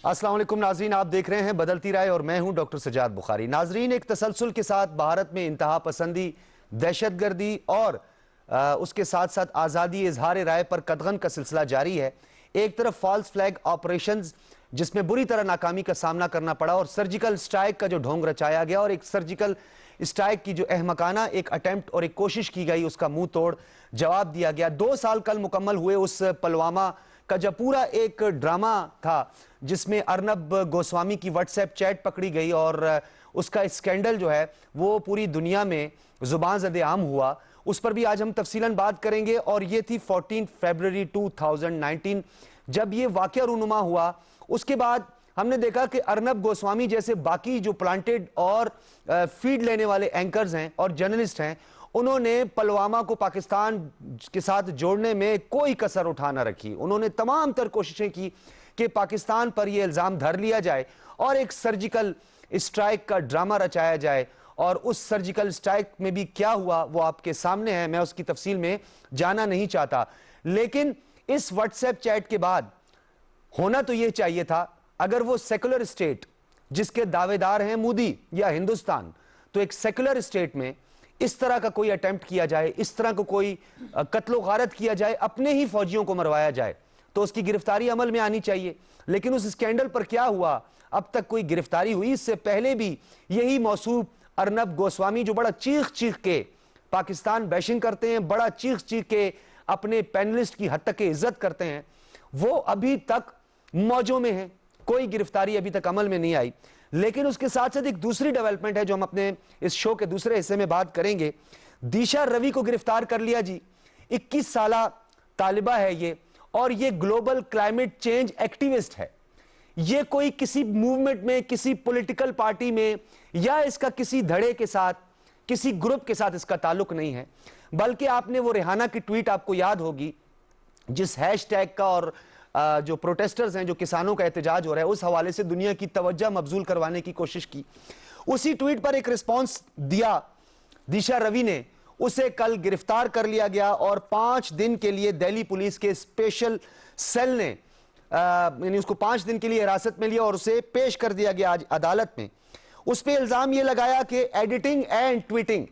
अस्सलाम वालेकुम नाजरीन, आप देख रहे हैं बदलती राय और मैं हूं डॉक्टर सजाद बुखारी। नाजरीन, एक तसलसल के साथ भारत में इंतहा पसंदी, दहशतगर्दी और उसके साथ साथ आज़ादी इजहार राय पर कदगन का सिलसिला जारी है। एक तरफ फॉल्स फ्लैग ऑपरेशंस जिसमें बुरी तरह नाकामी का सामना करना पड़ा और सर्जिकल स्ट्राइक का जो ढोंग रचाया गया और एक सर्जिकल स्ट्राइक की जो अहमकाना एक अटेम्प्ट और एक कोशिश की गई, उसका मुंह तोड़ जवाब दिया गया। 2 साल कल मुकम्मल हुए उस पुलवामा का जो पूरा एक ड्रामा था जिसमें अर्नब गोस्वामी की व्हाट्सएप चैट पकड़ी गई और उसका स्कैंडल जो है वो पूरी दुनिया में जुबान ज़दे आम हुआ, उस पर भी आज हम तफसीलन बात करेंगे। और ये थी 14 फरवरी 2019 जब ये वाक़या रूनुमा हुआ। उसके बाद हमने देखा कि अर्नब गोस्वामी जैसे बाकी जो प्लांटेड और फीड लेने वाले एंकर्स हैं और जर्नलिस्ट हैं, उन्होंने पुलवामा को पाकिस्तान के साथ जोड़ने में कोई कसर उठा ना रखी। उन्होंने तमाम तर कोशिशें की कि पाकिस्तान पर यह इल्ज़ाम धर लिया जाए और एक सर्जिकल स्ट्राइक का ड्रामा रचाया जाए। और उस सर्जिकल स्ट्राइक में भी क्या हुआ वो आपके सामने है, मैं उसकी तफसील में जाना नहीं चाहता। लेकिन इस व्हाट्सएप चैट के बाद होना तो यह चाहिए था, अगर वो सेकुलर स्टेट जिसके दावेदार हैं मोदी या हिंदुस्तान, तो एक सेकुलर स्टेट में इस तरह का कोई अटेम्प्ट किया जाए, इस तरह को कोई कत्लो गारत किया जाए, अपने ही फौजियों को मरवाया जाए, तो उसकी गिरफ्तारी अमल में आनी चाहिए। लेकिन उस स्कैंडल पर क्या हुआ, अब तक कोई गिरफ्तारी हुई? इससे पहले भी यही मौसूफ अर्नब गोस्वामी जो बड़ा चीख चीख के पाकिस्तान बैशिंग करते हैं, बड़ा चीख चीख के अपने पैनलिस्ट की हद तक के इज्जत करते हैं, वो अभी तक मौजों में है, कोई गिरफ्तारी अभी तक अमल में नहीं आई। लेकिन उसके साथ साथ एक दूसरी डेवलपमेंट है जो हम अपने इस शो के दूसरे हिस्से में बात करेंगे। दिशा रवि को गिरफ्तार कर लिया जी। 21 साला तालिबा है ये, और ये ग्लोबल क्लाइमेट चेंज एक्टिविस्ट है। ये कोई किसी मूवमेंट में, किसी पॉलिटिकल पार्टी में या इसका किसी धड़े के साथ, किसी ग्रुप के साथ इसका ताल्लुक नहीं है। बल्कि आपने वो रेहाना की ट्वीट आपको याद होगी जिस हैशटैग का और जो प्रोटेस्टर्स हैं, जो किसानों का एहतजाज हो रहा है, उस हवाले से दुनिया की तवज्जो मबजूल करवाने की कोशिश की। उसी ट्वीट पर एक रिस्पॉन्स दिया दिशा रवि ने, उसे कल गिरफ्तार कर लिया गया और 5 दिन के लिए दिल्ली पुलिस के स्पेशल सेल ने यानी उसको 5 दिन के लिए हिरासत में लिया और उसे पेश कर दिया गया आज अदालत में। उस पर इल्जाम यह लगाया कि एडिटिंग एंड ट्वीटिंग,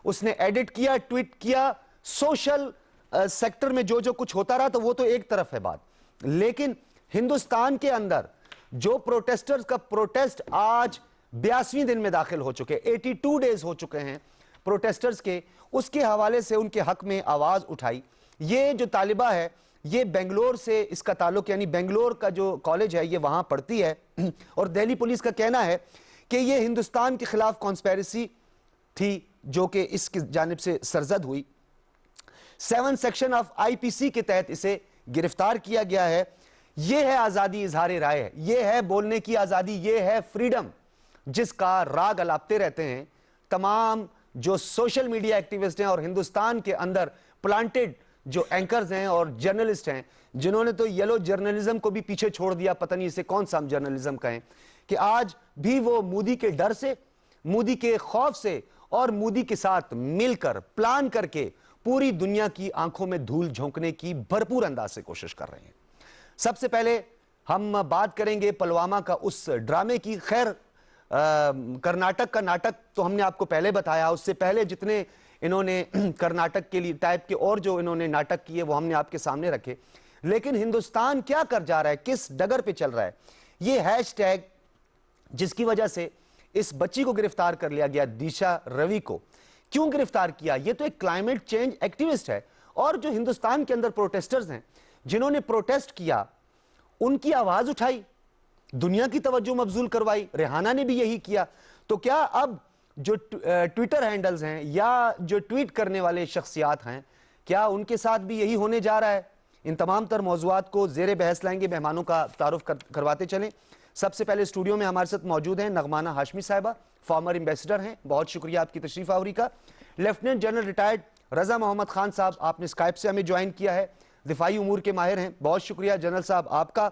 उसने एडिट किया, ट्वीट किया। सोशल सेक्टर में जो जो कुछ होता रहा तो वो तो एक तरफ है बात, लेकिन हिंदुस्तान के अंदर जो प्रोटेस्टर्स का प्रोटेस्ट आज 82वें दिन में दाखिल हो चुके, 82 डेज हो चुके हैं प्रोटेस्टर्स के, उसके हवाले से उनके हक में आवाज उठाई। ये जो तालिबा है ये बेंगलोर से इसका ताल्लुक, यानी बेंगलोर का जो कॉलेज है ये वहां पढ़ती है और दिल्ली पुलिस का कहना है कि ये हिंदुस्तान के खिलाफ कॉन्स्पेरेसी थी जो कि इसकी जानिब से सरजद हुई। 7 सेक्शन ऑफ आईपीसी के तहत इसे गिरफ्तार किया गया है। यह है आजादी इजहार राय, यह है बोलने की आजादी, यह है फ्रीडम जिसका राग अलापते रहते हैं तमाम जो सोशल मीडिया एक्टिविस्ट हैं और हिंदुस्तान के अंदर प्लांटेड जो एंकर्स हैं और जर्नलिस्ट हैं, जिन्होंने तो येलो जर्नलिज्म को भी पीछे छोड़ दिया। पता नहीं इसे कौन सा हम जर्नलिज्म कहें, कि आज भी वो मोदी के डर से, मोदी के खौफ से और मोदी के साथ मिलकर प्लान करके पूरी दुनिया की आंखों में धूल झोंकने की भरपूर अंदाज से कोशिश कर रहे हैं। सबसे पहले हम बात करेंगे पुलवामा का उस ड्रामे की। खैर कर्नाटक का नाटक तो हमने आपको पहले बताया, उससे पहले जितने इन्होंने कर्नाटक के लिए टाइप के और जो इन्होंने नाटक किए वो हमने आपके सामने रखे। लेकिन हिंदुस्तान क्या कर जा रहा है, किस डगर पे चल रहा है, ये हैशटैग जिसकी वजह से इस बच्ची को गिरफ्तार कर लिया गया, दिशा रवि को क्यों गिरफ्तार किया? ये तो एक क्लाइमेट चेंज एक्टिविस्ट है और जो हिंदुस्तान के अंदर प्रोटेस्टर्स हैं जिन्होंने प्रोटेस्ट किया, उनकी आवाज उठाई, दुनिया की तवज्जो मबजूल करवाई। रेहाना ने भी यही किया। तो क्या अब जो ट्विटर हैंडल्स हैं या जो ट्वीट करने वाले शख्सियात हैं, क्या उनके साथ भी यही होने जा रहा है? इन तमाम तर मौज़ूआत को ज़ेरे बहस लाएंगे, मेहमानों का तारुफ करवाते चलें। सबसे पहले स्टूडियो में हमारे साथ मौजूद हैं नगमाना हाशमी साहिबा, फॉर्मर एम्बेसडर हैं, बहुत शुक्रिया आपकी तशरीफ आवरी का। लेफ्टिनेंट जनरल रिटायर्ड रजा मोहम्मद खान साहब, आपने स्काइप से हमें ज्वाइन किया है, दिफाई उमूर के माहिर हैं, बहुत शुक्रिया जनरल साहब आपका।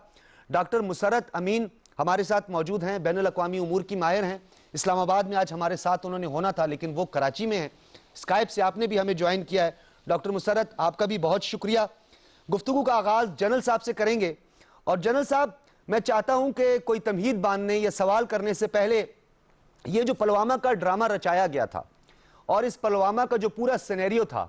डॉक्टर मुसरत अमीन हमारे साथ मौजूद हैं, बैनुल अक़वामी उमूर की माहिर हैं, इस्लामाबाद में आज हमारे साथ उन्होंने होना था लेकिन वो कराची में हैं, स्काइप से आपने भी हमें ज्वाइन किया है। डॉक्टर मुसरत आपका भी बहुत शुक्रिया। गुफ्तगू का आगाज जनरल साहब से करेंगे और जनरल साहब मैं चाहता हूं कि कोई तमहीद बांधने या सवाल करने से पहले ये जो पुलवामा का ड्रामा रचाया गया था और इस पुलवामा का जो पूरा सिनेरियो था,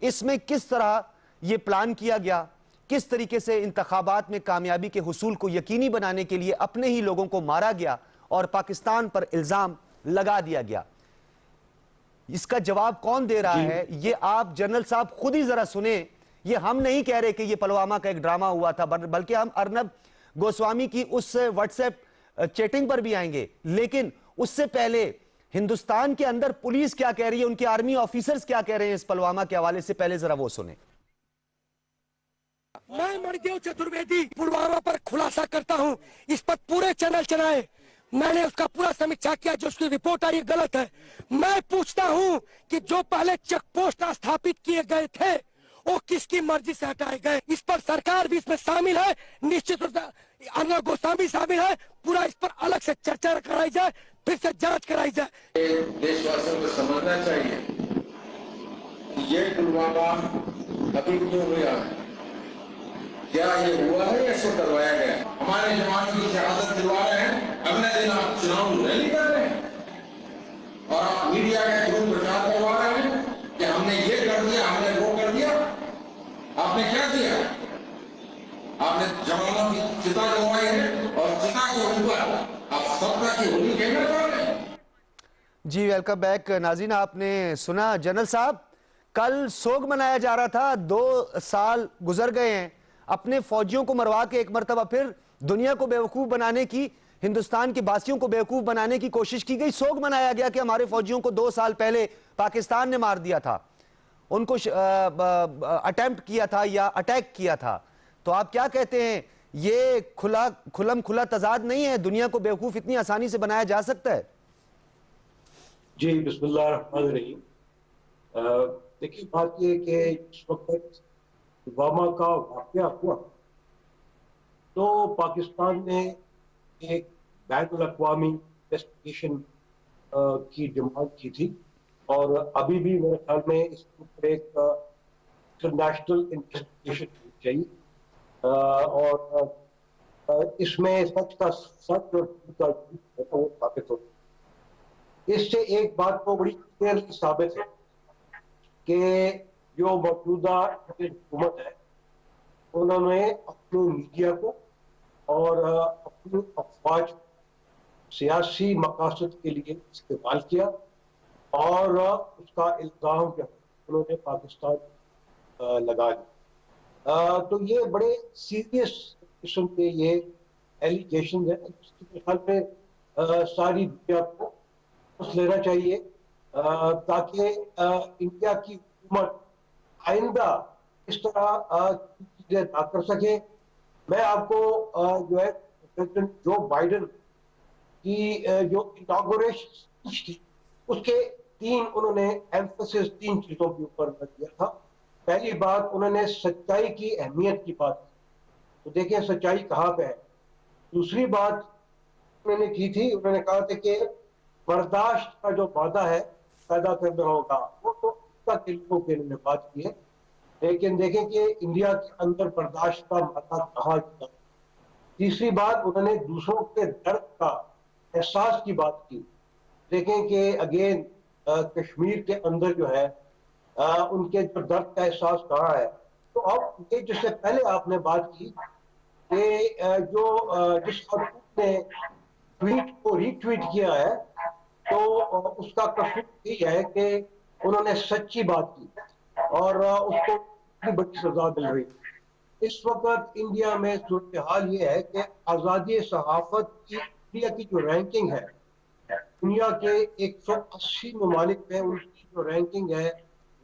इसमें किस तरह यह प्लान किया गया, किस तरीके से इंतखाबात में कामयाबी के हुसूल को यकीनी बनाने के लिए अपने ही लोगों को मारा गया और पाकिस्तान पर इल्जाम लगा दिया गया, इसका जवाब कौन दे रहा है? ये आप जनरल साहब खुद ही जरा सुने। ये हम नहीं कह रहे कि ये पुलवामा का एक ड्रामा हुआ था, बल्कि हम अर्नब गोस्वामी की उस व्हाट्सएप चैटिंग पर भी आएंगे, लेकिन उससे पहले हिंदुस्तान के अंदर पुलिस क्या कह रही है, उनके आर्मी ऑफिसर्स क्या कह रहे हैं इस पुलवामा के हवाले से, पहले जरा वो सुने। मैं मणिदेव चतुर्वेदी पुलवामा पर खुलासा करता हूं, इस पर पूरे चैनल चलाए। मैंने उसका पूरा समीक्षा किया, जो उसकी रिपोर्ट आई गलत है। मैं पूछता हूं कि जो पहले चेक पोस्ट स्थापित किए गए थे वो किसकी मर्जी से हटाए गए? इस पर सरकार भी इसमें शामिल है, निश्चित रूप से अर्नब गोस्वामी शामिल है। पूरा इस पर अलग से चर्चा कराई जाए, फिर से जांच कराई जाए। देशवासियों को समझना चाहिए ये पुलवामा अभी क्यों हुआ, क्या ये हुआ है या इसको करवाया गया? हमारे जवान की शहादत दिलवा रहे हैं, अगले दिन आप चुनाव रैली कर रहे हैं और आप मीडिया के थ्रू प्रचार करवा रहे हैं कि हमने ये कर दिया, हमने वो कर दिया। आपने क्या किया? आपने जवानों की चिता जलवाई है और चिता के ऊपर आप सत्ता की होली खेलना चाह रहे हैं। जी वेलकम बैक नाज़रीन। आपने सुना जनरल साहब, कल सोग मनाया जा रहा था, 2 साल गुजर गए हैं, अपने फौजियों को मरवा के एक मरतबा फिर दुनिया को बेवकूफ बनाने की, हिंदुस्तान के बासियों को बेवकूफ बनाने की कोशिश की गई। सोग मनाया गया कि हमारे फौजियों को 2 साल पहले पाकिस्तान ने मार दिया था, उनको अटेम्प्ट किया था या अटैक किया था। तो आप क्या कहते हैं, ये खुलम खुला तजाद नहीं है? दुनिया को बेवकूफ इतनी आसानी से बनाया जा सकता है? जी बिस्मिल्लाह रहमान रहीम। देखिए बात ये कि इस वक्त पुलवामा का वाकया हुआ तो पाकिस्तान ने एक बैनुल-अक़वामी इन्वेस्टिगेशन की डिमांड की थी और अभी भी मेरे ख्याल में इसके ऊपर एक इंटरनेशनल इन्वेस्टिगेशन होनी चाहिए और इसमें सच का सच और झूठ का झूठ वो साबित हो। इससे एक बात तो बड़ी क्लियरली साबित है कि जो मौजूदा हुकूमत है उन्होंने अपनी मीडिया को और अपनी अफवाज सियासी मकासद के लिए इस्तेमाल किया और उसका इल्जाम जो उन्होंने पाकिस्तान लगा दिया। तो ये बड़े सीरियस किस्म के ये एलिगेशन है, जिसके ख्याल में सारी दुनिया को लेना चाहिए ताकि इंडिया की हुकूमत आइंदा इस तरह चीजें ना कर सके। मैं आपको जो है प्रेसिडेंट जो बाइडेन की जो इनॉग्रेशन थी उसके 3 उन्होंने एम्फेसिस 3 चीजों के ऊपर दिया था। पहली बात, उन्होंने सच्चाई की अहमियत की बात की, तो देखिए सच्चाई कहाँ पे है। दूसरी बात उन्होंने की थी, उन्होंने कहा था कि बर्दाश्त का जो वादा है पैदा करना होगा, वो तो के लोगों के लिए बात की है, लेकिन देखें कि इंडिया के अंदर बर्दाश्त का वादा कहाँ था। तीसरी बात, उन्होंने दूसरों के दर्द का एहसास की बात की। देखें कि अगेन कश्मीर के अंदर जो है उनके जो दर्द का एहसास कहाँ है। तो अब ये जिससे पहले आपने बात की कि जो जिस ने ट्वीट को रीट्वीट किया है तो उसका कसूर यही है कि उन्होंने सच्ची बात की और उसको बड़ी सजा मिल रही है। इस वक्त इंडिया में सूरत हाल ये है कि आज़ादी सहाफत की इंडिया की जो रैंकिंग है, दुनिया के 180 ममालिक में उनकी जो रैंकिंग है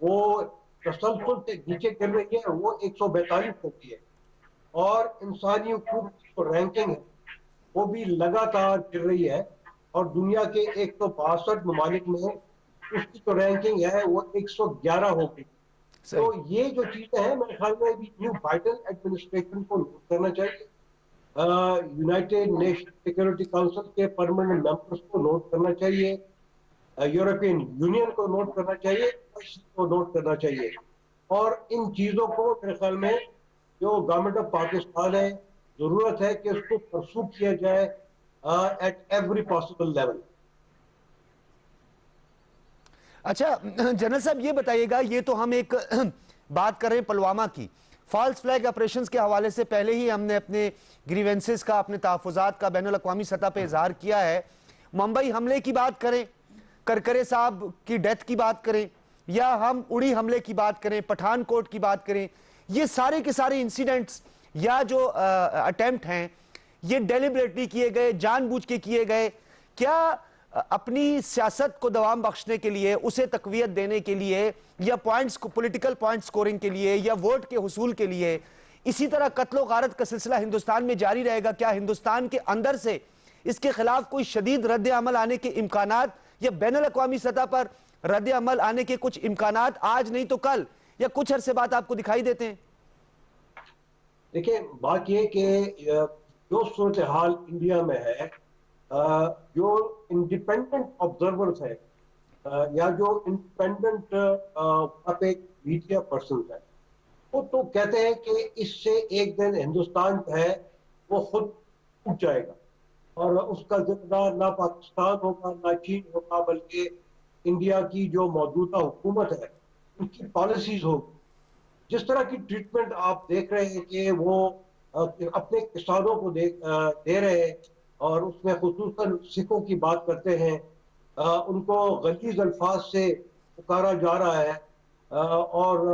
वो तसलसल से नीचे गिर रही है, वो 142 हो गई है। और इंसानी हुकूक की जो रैंकिंग है वो भी लगातार गिर रही है और दुनिया के 162 ममालिक में उसकी जो रैंकिंग है वो 111 हो गई। तो ये जो चीजें हैं मेरे ख्याल में भी न्यू बाइडेन एडमिनिस्ट्रेशन को नोट करना चाहिए, यूनाइटेड नेशन सिक्योरिटी काउंसिल के परमानेंट मेंबर्स को नोट करना चाहिए, यूरोपियन यूनियन को नोट करना चाहिए, को नोट करना चाहिए। और इन चीजों को मेरे ख्याल में जो गवर्नमेंट ऑफ पाकिस्तान है जरूरत है कि उसको परसू किया जाए एट एवरी पॉसिबल लेवल। अच्छा जनरल साहब ये बताइएगा, ये तो हम एक बात कर रहे हैं पुलवामा की, फॉल्स फ्लैग ऑपरेशंस के हवाले से पहले ही हमने अपने ग्रीवेंसेस का, अपने तहफुजात का बैनुल अक़वामी सतह पे इजहार किया है। मुंबई हमले की बात करें, करकरे साहब की डेथ की बात करें, या हम उड़ी हमले की बात करें, पठानकोट की बात करें, ये सारे के सारे इंसिडेंट्स या जो अटेम्प्ट हैं, ये डेलिबरेटली किए गए, जानबूझ के किए गए। क्या अपनी सियासत को दवाम बख्शने के लिए, उसे तकवीयत देने के लिए, या पॉइंट्स को, पॉलिटिकल पॉइंट स्कोरिंग के लिए, या वोट के हुसूल के लिए इसी तरह कत्लो गारत का सिलसिला हिंदुस्तान में जारी रहेगा? क्या हिंदुस्तान के अंदर से इसके खिलाफ कोई शदीद रद्द अमल आने के इम्कानात, या बैनुल अक़वामी सतह पर रद्द अमल आने के कुछ इम्कानात आज नहीं तो कल या कुछ अरसे बाद आपको दिखाई देते हैं? देखिए, बात यह कि जो सूरत हाल इंडिया में है, जो इंडिपेंडेंट ऑब्जर्वर्स है या जो इंडिपेंडेंट पे मीडिया पर्सन है, वो तो कहते हैं कि इससे एक दिन हिंदुस्तान है वो खुद टूट जाएगा और उसका जिम्मेदार ना पाकिस्तान होगा ना चीन होगा, बल्कि इंडिया की जो मौजूदा हुकूमत है उनकी पॉलिसीज होगी। जिस तरह की ट्रीटमेंट आप देख रहे हैं कि वो अपने किसानों को दे रहे हैं और उसमें खुसूसन सिखों की बात करते हैं, उनको गलीज अल्फाज से पुकारा जा रहा है और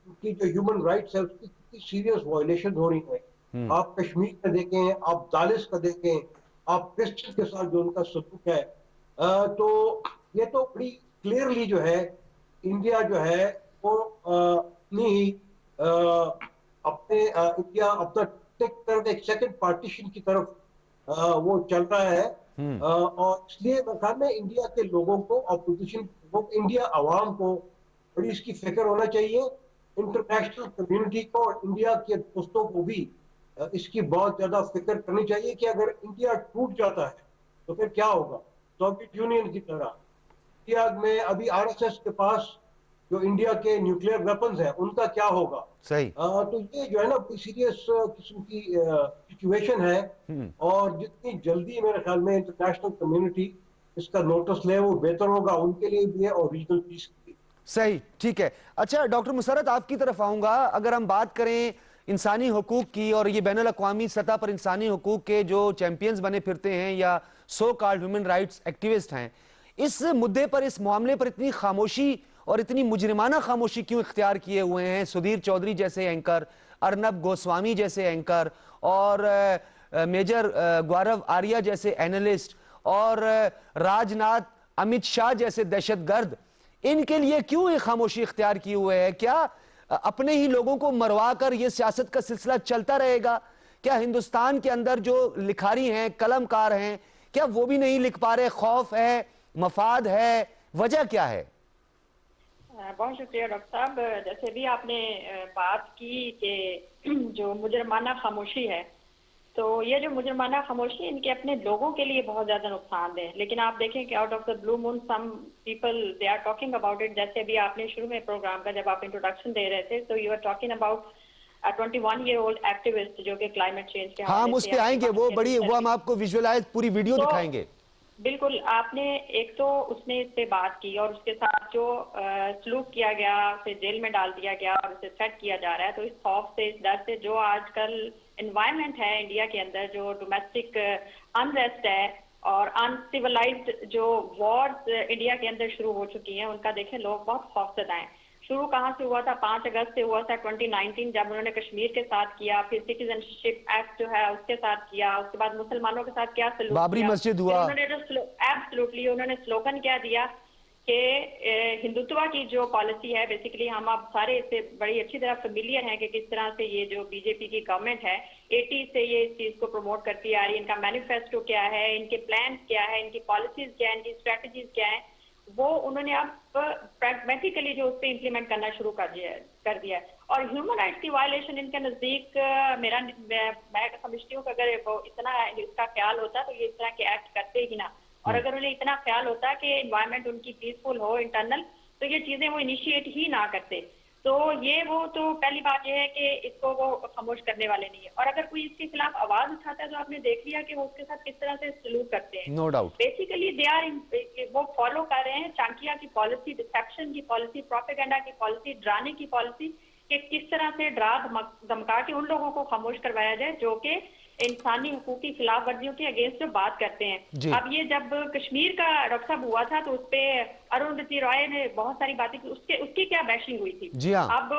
उनकी जो ह्यूमन राइट्स है उसकी कितनी सीरियस वायलेशन हो रही है। आप कश्मीर का देखें, आप दालिस का देखें, आप क्रिश्चियन के साथ जो उनका सलूक है, तो ये तो बड़ी क्लियरली जो है इंडिया जो है वो अपनी अपने इंडिया अपना तरफ एक सेकंड पार्टीशन की तरफ वो चल रहा है। और इसलिए मेरे ख्याल में इंडिया के लोगों को, ऑपोजिशन को, इंडिया आवाम को बड़ी इसकी फिक्र होना चाहिए। इंटरनेशनल कम्युनिटी को और इंडिया के दोस्तों को भी इसकी बहुत ज्यादा फिक्र करनी चाहिए कि अगर इंडिया टूट जाता है तो फिर क्या होगा। सोवियत यूनियन की तरह इंडिया में अभी आरएसएस के पास जो इंडिया के न्यूक्लियर वेपन्स हैं उनका क्या होगा। सही। तो ये जो है ना कोई सीरियस किस्म की सिचुएशन है और जितनी जल्दी मेरे ख्याल में इंटरनेशनल कम्युनिटी इसका नोटिस ले वो बेहतर होगा उनके लिए भी है और रीजनल पीस के लिए। सही, ठीक है। अच्छा डॉक्टर मुसर्रत, आपकी तरफ आऊंगा। अगर हम बात करें इंसानी हुकूक की, और ये बैनुल अक़वामी सतह पर इंसानी हुकूक के जो चैंपियंस बने फिरते हैं या so called human rights activist हैं, इस मुद्दे पर, इस मामले पर इतनी खामोशी और इतनी मुजरिमाना खामोशी क्यों इख्तियार किए हुए हैं सुधीर चौधरी जैसे एंकर, अर्नब गोस्वामी जैसे एंकर, और मेजर गौरव आर्या जैसे एनालिस्ट, और राजनाथ, अमित शाह जैसे दहशतगर्द? इनके लिए क्यों ये खामोशी इख्तियार किए हुए है? क्या अपने ही लोगों को मरवा कर ये सियासत का सिलसिला चलता रहेगा? क्या हिंदुस्तान के अंदर जो लिखारी हैं, कलमकार हैं, क्या वो भी नहीं लिख पा रहे? खौफ है, मफाद है, वजह क्या है? बहुत शुक्रिया डॉक्टर साहब। जैसे भी आपने बात की कि जो मुजरमाना खामोशी है, तो ये जो मुजरमाना खामोशी इनके अपने लोगों के लिए बहुत ज्यादा नुकसानदेह है। लेकिन आप देखें कि out of the blue moon some people they are talking about it. जैसे अभी आपने शुरू में प्रोग्राम का जब आप इंट्रोडक्शन दे रहे थे, तो you are talking about 21-year-old activist जो कि क्लाइमेट चेंज के हाँ, हम उस पे आएंगे, वो बड़ी, वो हम आपको विजुअलाइज पूरी वीडियो दिखाएंगे। बिल्कुल, आपने एक तो उसने इस पे बात की और उसके साथ जो सलूक किया गया, उसे जेल में डाल दिया गया और उसे थ्रेट किया जा रहा है। तो इस खौफ से, इस डर से, जो आजकल एनवायरनमेंट है इंडिया के अंदर, जो डोमेस्टिक अनरेस्ट है और अनसिविलाइज्ड जो वॉर्स इंडिया के अंदर शुरू हो चुकी हैं, उनका देखें लोग बहुत खौफजदा हैं। शुरू कहाँ से हुआ था? 5 अगस्त से हुआ था 2019, जब उन्होंने कश्मीर के साथ किया, फिर सिटीजनशिप एक्ट जो है उसके साथ किया, उसके बाद मुसलमानों के साथ क्या सलूक, बाबरी मस्जिद हुआ। एब्सोल्युटली उन्होंने स्लोगन क्या दिया कि हिंदुत्व की जो पॉलिसी है, बेसिकली हम आप सारे इससे बड़ी अच्छी तरह फेमिलियर हैं कि किस तरह से ये जो बीजेपी की गवर्नमेंट है 80 से ये इस चीज को प्रमोट करती आ रही है। इनका मैनिफेस्टो क्या है, इनके प्लान क्या है, इनकी पॉलिसीज क्या है, इनकी स्ट्रेटजीज क्या है, वो उन्होंने अब प्रैग्मेटिकली जो उस पर इम्प्लीमेंट करना शुरू कर दिया है। और ह्यूमन राइट्स की वायलेशन इनके नजदीक, मैं समझती हूँ कि अगर वो इतना इसका ख्याल होता तो ये इस तरह के एक्ट करते ही ना। और अगर उन्हें इतना ख्याल होता कि एनवायरनमेंट उनकी पीसफुल हो इंटरनल, तो ये चीजें वो इनिशिएट ही ना करते। तो ये वो तो पहली बात ये है कि इसको वो खामोश करने वाले नहीं है, और अगर कोई इसके खिलाफ आवाज उठाता है तो आपने देख लिया कि वो उसके साथ किस तरह से सलूक करते हैं। No doubt basically they are वो फॉलो कर रहे हैं चाणक्य की पॉलिसी, डिसेप्शन की पॉलिसी, प्रोपेगेंडा की पॉलिसी, डराने की पॉलिसी, कि किस तरह से डरा धमका के उन लोगों को खामोश करवाया जाए जो कि इंसानी हकूक की खिलाफ वर्जियों के अगेंस्ट जो बात करते हैं। अब ये जब कश्मीर का डॉक्टर साहब हुआ था तो उसपे अरुंधति रॉय ने बहुत सारी बातें की, उसकी क्या बैशिंग हुई थी। जी हाँ। अब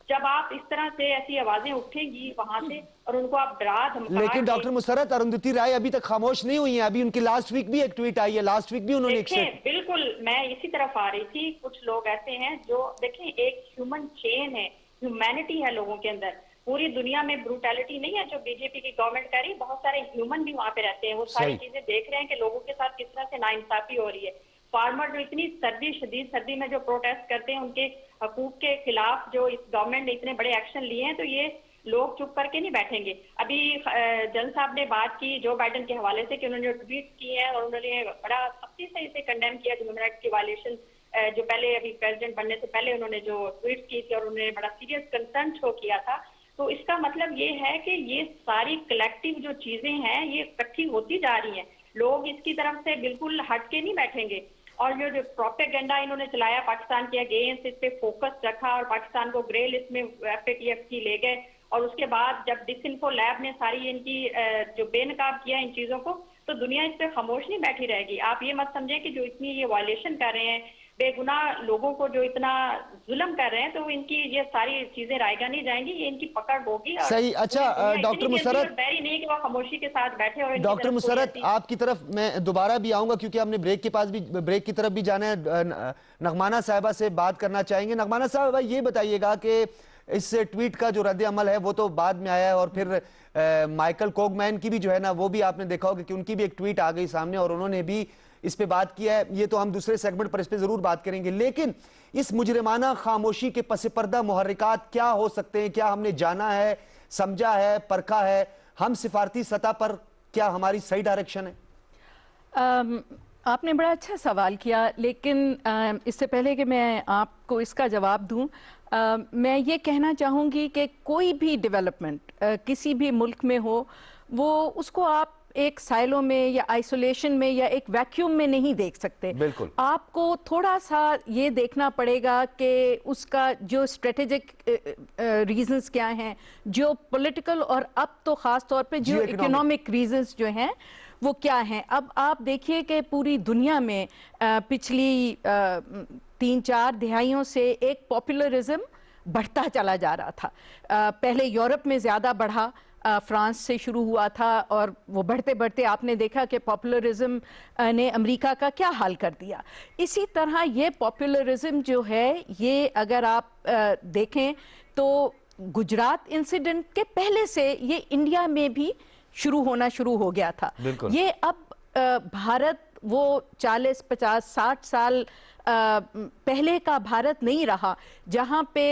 जब आप इस तरह से ऐसी आवाजें उठेंगी वहां से और उनको आप डरा धमका, लेकिन डॉक्टर मुसर्रत, अरुंधति राय अभी तक खामोश नहीं हुई है। अभी उनकी लास्ट वीक भी एक ट्वीट आई है, लास्ट वीक भी उन्होंने बिल्कुल मैं इसी तरफ आ रही थी। कुछ लोग ऐसे हैं जो देखें, एक ह्यूमन चेन है, ह्यूमैनिटी है लोगों के अंदर। पूरी दुनिया में ब्रूटैलिटी नहीं है जो बीजेपी की गवर्नमेंट कर रही, बहुत सारे ह्यूमन भी वहां पे रहते हैं, वो सारी चीजें देख रहे हैं कि लोगों के साथ किस तरह से नाइंसाफी हो रही है। फार्मर जो इतनी शदीद सर्दी में जो प्रोटेस्ट करते हैं उनके हकूक के खिलाफ जो इस गवर्नमेंट ने इतने बड़े एक्शन लिए हैं, तो ये लोग चुप करके नहीं बैठेंगे। अभी जन साहब ने बात की जो बाइडेन के हवाले से कि उन्होंने जो ट्वीट किए हैं और उन्होंने बड़ा सख्ती से इसे कंडेम किया, ह्यूमन राइट्स की वायलेशन जो पहले अभी प्रेसिडेंट बनने से पहले उन्होंने जो ट्वीट की थी और उन्होंने बड़ा सीरियस कंसर्न शो किया था। तो इसका मतलब ये है कि ये सारी कलेक्टिव जो चीजें हैं ये इकट्ठी होती जा रही हैं, लोग इसकी तरफ से बिल्कुल हट के नहीं बैठेंगे। और जो प्रोपेगेंडा इन्होंने चलाया पाकिस्तान के अगेंस्ट, इस पे फोकस रखा और पाकिस्तान को ग्रे लिस्ट में FATF की ले गए, और उसके बाद जब डिसइंफो लैब ने सारी इनकी जो बेनकाब किया इन चीजों को, तो दुनिया इस पे खामोश नहीं बैठी रहेगी। आप ये मत समझें कि जो इतनी ये वायलेशन कर रहे हैं, बेगुनाह लोगों को जो इतना जुल्म कर रहे हैं, तो इनकी ये सारी चीजें रायगा नहीं जाएंगी, ये इनकी पकड़ होगी। सही। अच्छा डॉक्टर मुसर्रत, बैरी नहीं कि वो खामोशी के साथ बैठे। और डॉक्टर मुसर्रत आपकी तरफ मैं दोबारा भी आऊंगा क्योंकि हमने ब्रेक की तरफ भी जाना है। नगमाना साहिबा से बात करना चाहेंगे। नगमाना साहिबा, ये बताइएगा कि इस ट्वीट का जो रद्द अमल है वो तो बाद में आया है, और फिर माइकल कोगमैन की भी जो है ना वो भी आपने देखा होगा कि उनकी भी एक ट्वीट आ गई सामने और उन्होंने भी इस पे बात किया है। ये तो हम दूसरे सेगमेंट पर इस पे जरूर बात करेंगे, लेकिन इस मुजरिमाना खामोशी के पस पर्दा मुहर्रिकात क्या हो सकते हैं? क्या हमने जाना है, समझा है, परखा है? हम सिफारती सतह पर क्या हमारी सही डायरेक्शन है? आपने बड़ा अच्छा सवाल किया, लेकिन इससे पहले कि मैं आपको इसका जवाब दूं, मैं ये कहना चाहूँगी कि कोई भी डेवलपमेंट किसी भी मुल्क में हो, वो उसको आप एक साइलो में या आइसोलेशन में या एक वैक्यूम में नहीं देख सकते। बिल्कुल। आपको थोड़ा सा ये देखना पड़ेगा कि उसका जो स्ट्रेटेजिक रीजंस क्या हैं, जो पॉलिटिकल और अब तो ख़ास तौर पे जो इकोनॉमिक रीजंस जो हैं वो क्या हैं। अब आप देखिए कि पूरी दुनिया में पिछली 3-4 दिहाइयों से एक पॉपुलरिज्म बढ़ता चला जा रहा था। पहले यूरोप में ज़्यादा बढ़ा, फ्रांस से शुरू हुआ था, और वो बढ़ते बढ़ते आपने देखा कि पॉपुलरिज्म ने अमेरिका का क्या हाल कर दिया। इसी तरह ये पॉपुलरिज्म जो है ये अगर आप देखें तो गुजरात इंसिडेंट के पहले से ये इंडिया में भी शुरू हो गया था। ये अब भारत वो 40, 50, 60 साल पहले का भारत नहीं रहा जहाँ पे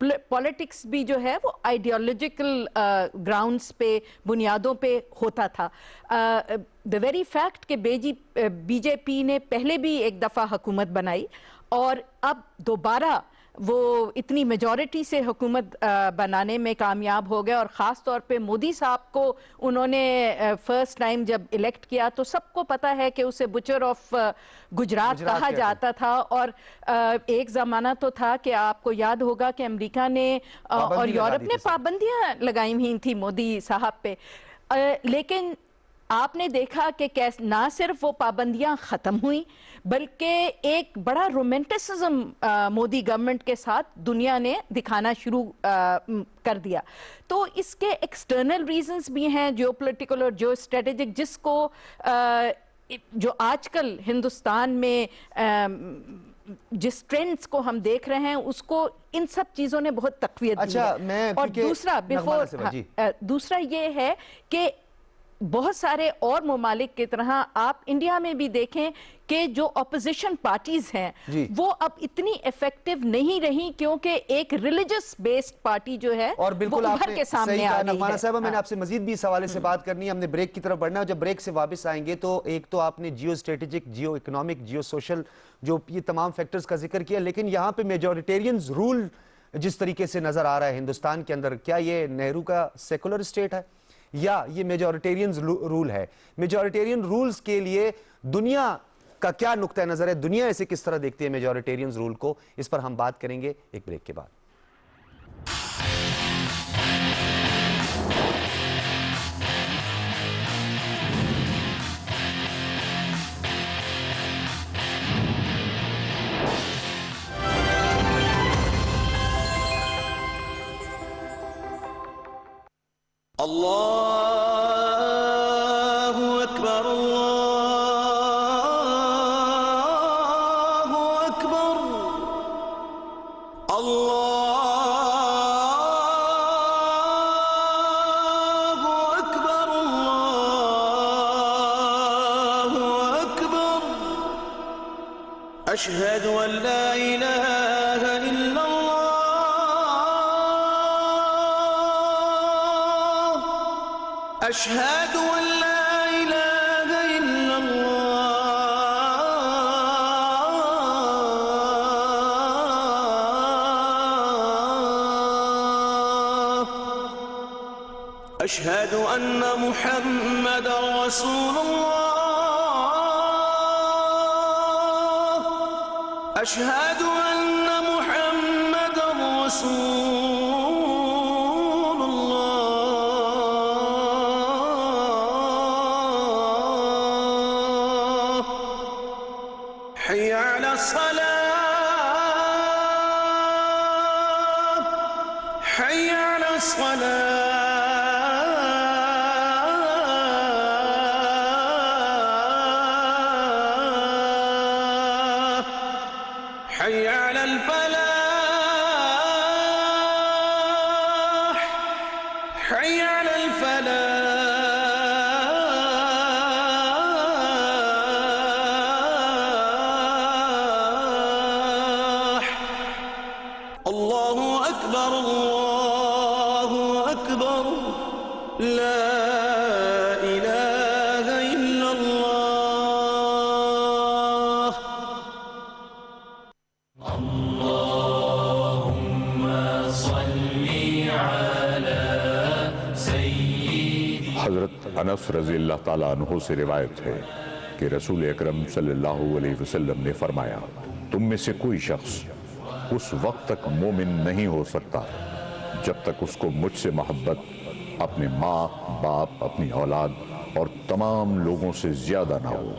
पॉलिटिक्स भी जो है वो आइडियोलॉजिकल ग्राउंड्स पे, बुनियादों पे होता था। द वेरी फैक्ट कि बीजेपी ने पहले भी एक दफ़ा हुकूमत बनाई और अब दोबारा वो इतनी मेजॉरिटी से हुकूमत बनाने में कामयाब हो गए, और ख़ास तौर पे मोदी साहब को उन्होंने फर्स्ट टाइम जब इलेक्ट किया तो सबको पता है कि उसे बुचर ऑफ गुजरात कहा जाता था। और एक ज़माना तो था कि आपको याद होगा कि अमेरिका ने और यूरोप ने पाबंदियां लगाई हुई थी मोदी साहब पे, लेकिन आपने देखा कि कैसे ना सिर्फ वो पाबंदियां ख़त्म हुई बल्कि एक बड़ा रोमांटिसिज्म मोदी गवर्नमेंट के साथ दुनिया ने दिखाना शुरू कर दिया। तो इसके एक्सटर्नल रीजंस भी हैं, जियोपॉलिटिकल और जियो स्ट्रेटेजिक, जिसको जो आजकल हिंदुस्तान में जिस ट्रेंड्स को हम देख रहे हैं उसको इन सब चीज़ों ने बहुत तकवीत दी है। और दूसरा ये है कि बहुत सारे और ममालिक की तरह आप इंडिया में भी देखें कि जो ऑपोजिशन पार्टीज हैं वो अब इतनी इफेक्टिव नहीं रही, क्योंकि एक रिलीजियस बेस्ड पार्टी जो है और बिल्कुल वो उभर के सामने आ गई है। साहब, मैंने आपसे मजीद भी इस हवाले से बात करनी है, हमने ब्रेक की तरफ बढ़ना है। जब ब्रेक से वापस आएंगे तो एक तो आपने जियो स्ट्रेटेजिक, जियो इकोनॉमिक, जियो सोशल, जो ये तमाम फैक्टर्स का जिक्र किया, लेकिन यहाँ पे मेजॉरिटेरियन रूल जिस तरीके से नजर आ रहा है हिंदुस्तान के अंदर, क्या ये नेहरू का सेकुलर स्टेट है या ये मेजॉरिटेरियन रूल है? मेजॉरिटेरियन रूल्स के लिए दुनिया का क्या नुक्ता नजर है, दुनिया इसे किस तरह देखती है मेजॉरिटेरियन रूल को, इस पर हम बात करेंगे एक ब्रेक के बाद। अल्लाहु अकबर, अल्लाहु अकबर, अल्लाहु अकबर, अल्लाहु अकबर, अशहदु अन ला इलाहा इल्लल्लाह, अशहदु अन ला इलाहा इल्लल्लाह, अशहदु अन्न मुहम्मदर रसूलुल्लाह, अशहदु अन्न मुहम्मदर रसूलुल्लाह, हय्य अला सलाह, हय्य अला सलाह, हय्य अलल फलाह, हय्य अलल फलाह, अल्लाहु अकबर, अल्लाहु अकबर, ला इलाहा इल्लल्लाह। हज़रत अनस रज़ियल्लाहु ताला अन्हु से रिवायत है कि रसूल अकरम सल्लल्लाहु अलैहि वसल्लम ने फरमाया, तुम में से कोई शख्स उस वक्त तक मोमिन नहीं हो सकता जब तक उसको मुझसे मोहब्बत अपने माँ बाप, अपनी औलाद और तमाम लोगों से ज्यादा ना हो।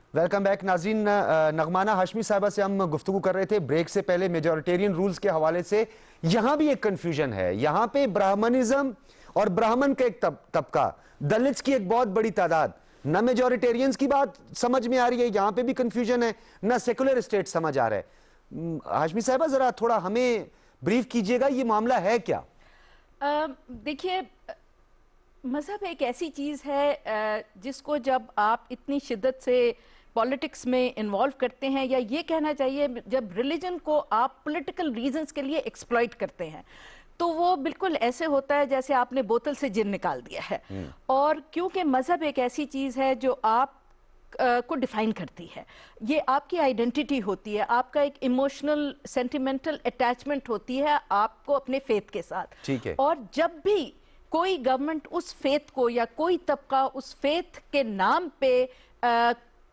वेलकम बैक नाज़रीन। नगमाना हाशमी साहिबा से हम गुफ्तगू कर रहे थे ब्रेक से पहले मेजॉरिटेरियन रूल्स के हवाले से। यहां भी एक कंफ्यूजन है, यहां पे ब्राह्मणिज्म और ब्राह्मण का एक तबका, दलित्स की एक बहुत बड़ी तादाद, न मेजॉरिटेरियंस की बात समझ में आ रही है, यहां पे भी कंफ्यूजन है, न सेकुलर स्टेट समझ आ रहा है। हाशमी साहिबा जरा थोड़ा हमें ब्रीफ कीजिएगा, ये मामला है क्या? देखिए, मजहब एक ऐसी चीज़ है जिसको जब आप इतनी शिद्दत से पॉलिटिक्स में इन्वॉल्व करते हैं, या ये कहना चाहिए जब रिलीजन को आप पॉलिटिकल रीजंस के लिए एक्सप्लॉइट करते हैं, तो वो बिल्कुल ऐसे होता है जैसे आपने बोतल से जिन निकाल दिया है। और क्योंकि मजहब एक ऐसी चीज़ है जो आप को डिफाइन करती है, ये आपकी आइडेंटिटी होती है, आपका एक इमोशनल सेंटिमेंटल अटैचमेंट होती है आपको अपने फेथ के साथ। ठीक है। और जब भी कोई गवर्नमेंट उस फेथ को या कोई तबका उस फेथ के नाम पे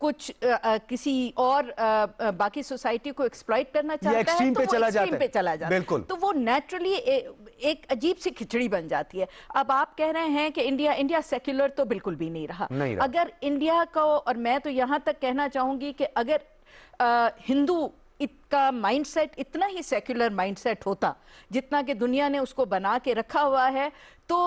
कुछ किसी और बाकी सोसाइटी को एक्सप्लॉइट करना चाहता है, तो वो एक्सट्रीम पे चला जाता है, तो वो नेचुरली एक अजीब सी खिचड़ी बन जाती है। अब आप कह रहे हैं कि इंडिया सेक्युलर, तो बिल्कुल भी नहीं रहा। अगर इंडिया को, और मैं तो यहाँ तक कहना चाहूंगी कि अगर हिंदू इसका माइंडसेट इतना ही सेक्युलर माइंडसेट होता जितना कि दुनिया ने उसको बना के रखा हुआ है, तो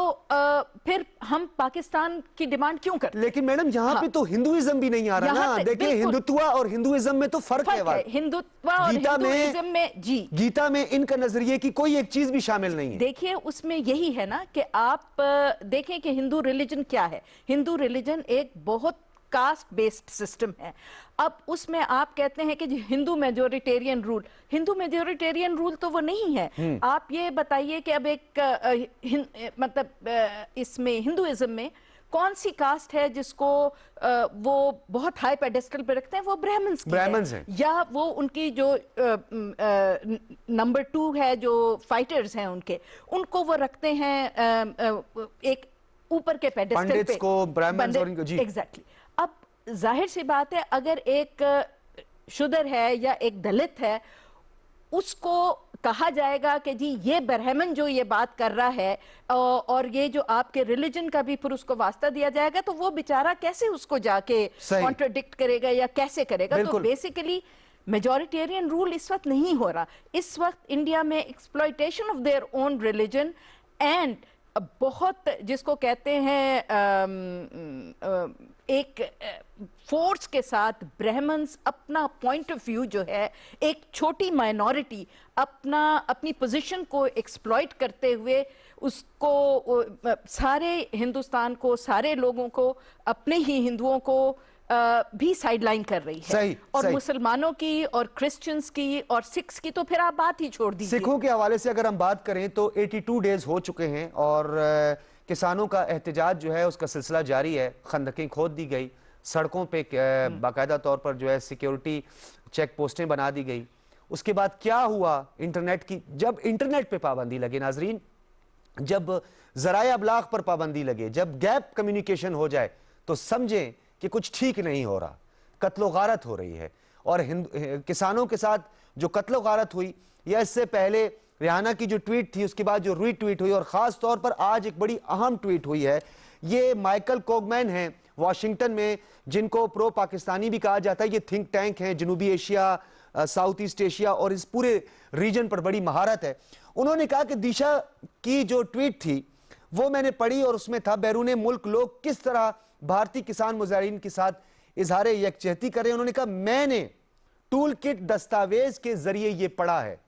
फिर हम पाकिस्तान की डिमांड क्यों करते? लेकिन मैडम यहाँ पे तो हिंदुइज्म भी नहीं आ रहा ना। देखिए, हिंदुत्व और हिंदुइज्म में तो फर्क है। हिंदुत्व और हिंदुइज्म में, जी, गीता में इनका नजरिए की कोई एक चीज भी शामिल नहीं है। देखिए, उसमें यही है ना कि आप देखें कि हिंदू रिलीजन क्या है। हिंदू रिलीजन एक बहुत कास्ट बेस्ड सिस्टम है। अब उसमें आप कहते हैं कि Hindu majoritarian rule, Hindu majoritarian rule तो वो नहीं है। आप ये बताइए कि अब एक मतलब इसमें हिंदुइज्म में कौन सी कास्ट है जिसको वो बहुत हाई पेडेस्टल पे रखते हैं? वो ब्राह्मण्स हैं, या वो उनकी जो नंबर 2 है, जो फाइटर्स हैं उनको वो रखते हैं एक ऊपर के पेडेस्टल पे, को ब्राह्मण्स और इनको, जी, एग्जैक्टली। अब जाहिर सी बात है, अगर एक शूद्र है या एक दलित है, उसको कहा जाएगा कि जी ये ब्राह्मण जो ये बात कर रहा है और ये जो आपके रिलीजन का भी फिर उसको वास्ता दिया जाएगा, तो वो बेचारा कैसे उसको जाके कॉन्ट्रडिक्ट करेगा या कैसे करेगा? तो बेसिकली मेजॉरिटेरियन रूल इस वक्त नहीं हो रहा। इस वक्त इंडिया में exploitation of their own religion and बहुत जिसको कहते हैं एक फोर्स के साथ ब्राह्मण्स अपना पॉइंट ऑफ व्यू जो है, एक छोटी माइनॉरिटी अपनी पोजीशन को एक्सप्लॉइट करते हुए उसको सारे हिंदुस्तान को, सारे लोगों को, अपने ही हिंदुओं को भी साइडलाइन कर रही है। सही, और सही। मुसलमानों की और क्रिश्चियंस की और सिख्स की तो फिर आप बात ही छोड़ दीजिए। सिखों के हवाले से अगर हम बात करें तो 82 डेज हो चुके हैं और किसानों का एहतजाज जो है उसका सिलसिला जारी है। खंदकें खोद दी गई, सड़कों पे बाकायदा तौर पर जो है सिक्योरिटी चेक पोस्टें बना दी गई। उसके बाद क्या हुआ? इंटरनेट की, जब इंटरनेट पे पाबंदी लगे नाजरीन, जब जराए अबलाग पर पाबंदी लगे, जब गैप कम्युनिकेशन हो जाए, तो समझें कि कुछ ठीक नहीं हो रहा, कत्लो गारत हो रही है। और किसानों के साथ जो कत्लो गारत हुई, या इससे पहले रिहाना की जो ट्वीट थी, उसके बाद जो रीट्वीट हुई, और खास तौर पर आज एक बड़ी अहम ट्वीट हुई है। ये माइकल कोगमैन हैं वाशिंगटन में, जिनको प्रो पाकिस्तानी भी कहा जाता है। ये थिंक टैंक हैं, जनूबी एशिया, साउथ ईस्ट एशिया और इस पूरे रीजन पर बड़ी महारत है। उन्होंने कहा कि दिशा की जो ट्वीट थी वो मैंने पढ़ी और उसमें था बैरूने मुल्क लोग किस तरह भारतीय किसान मुजाहिरीन के साथ इजहार यकजहती करें। उन्होंने कहा मैंने टूल किट दस्तावेज के जरिए ये पढ़ा है।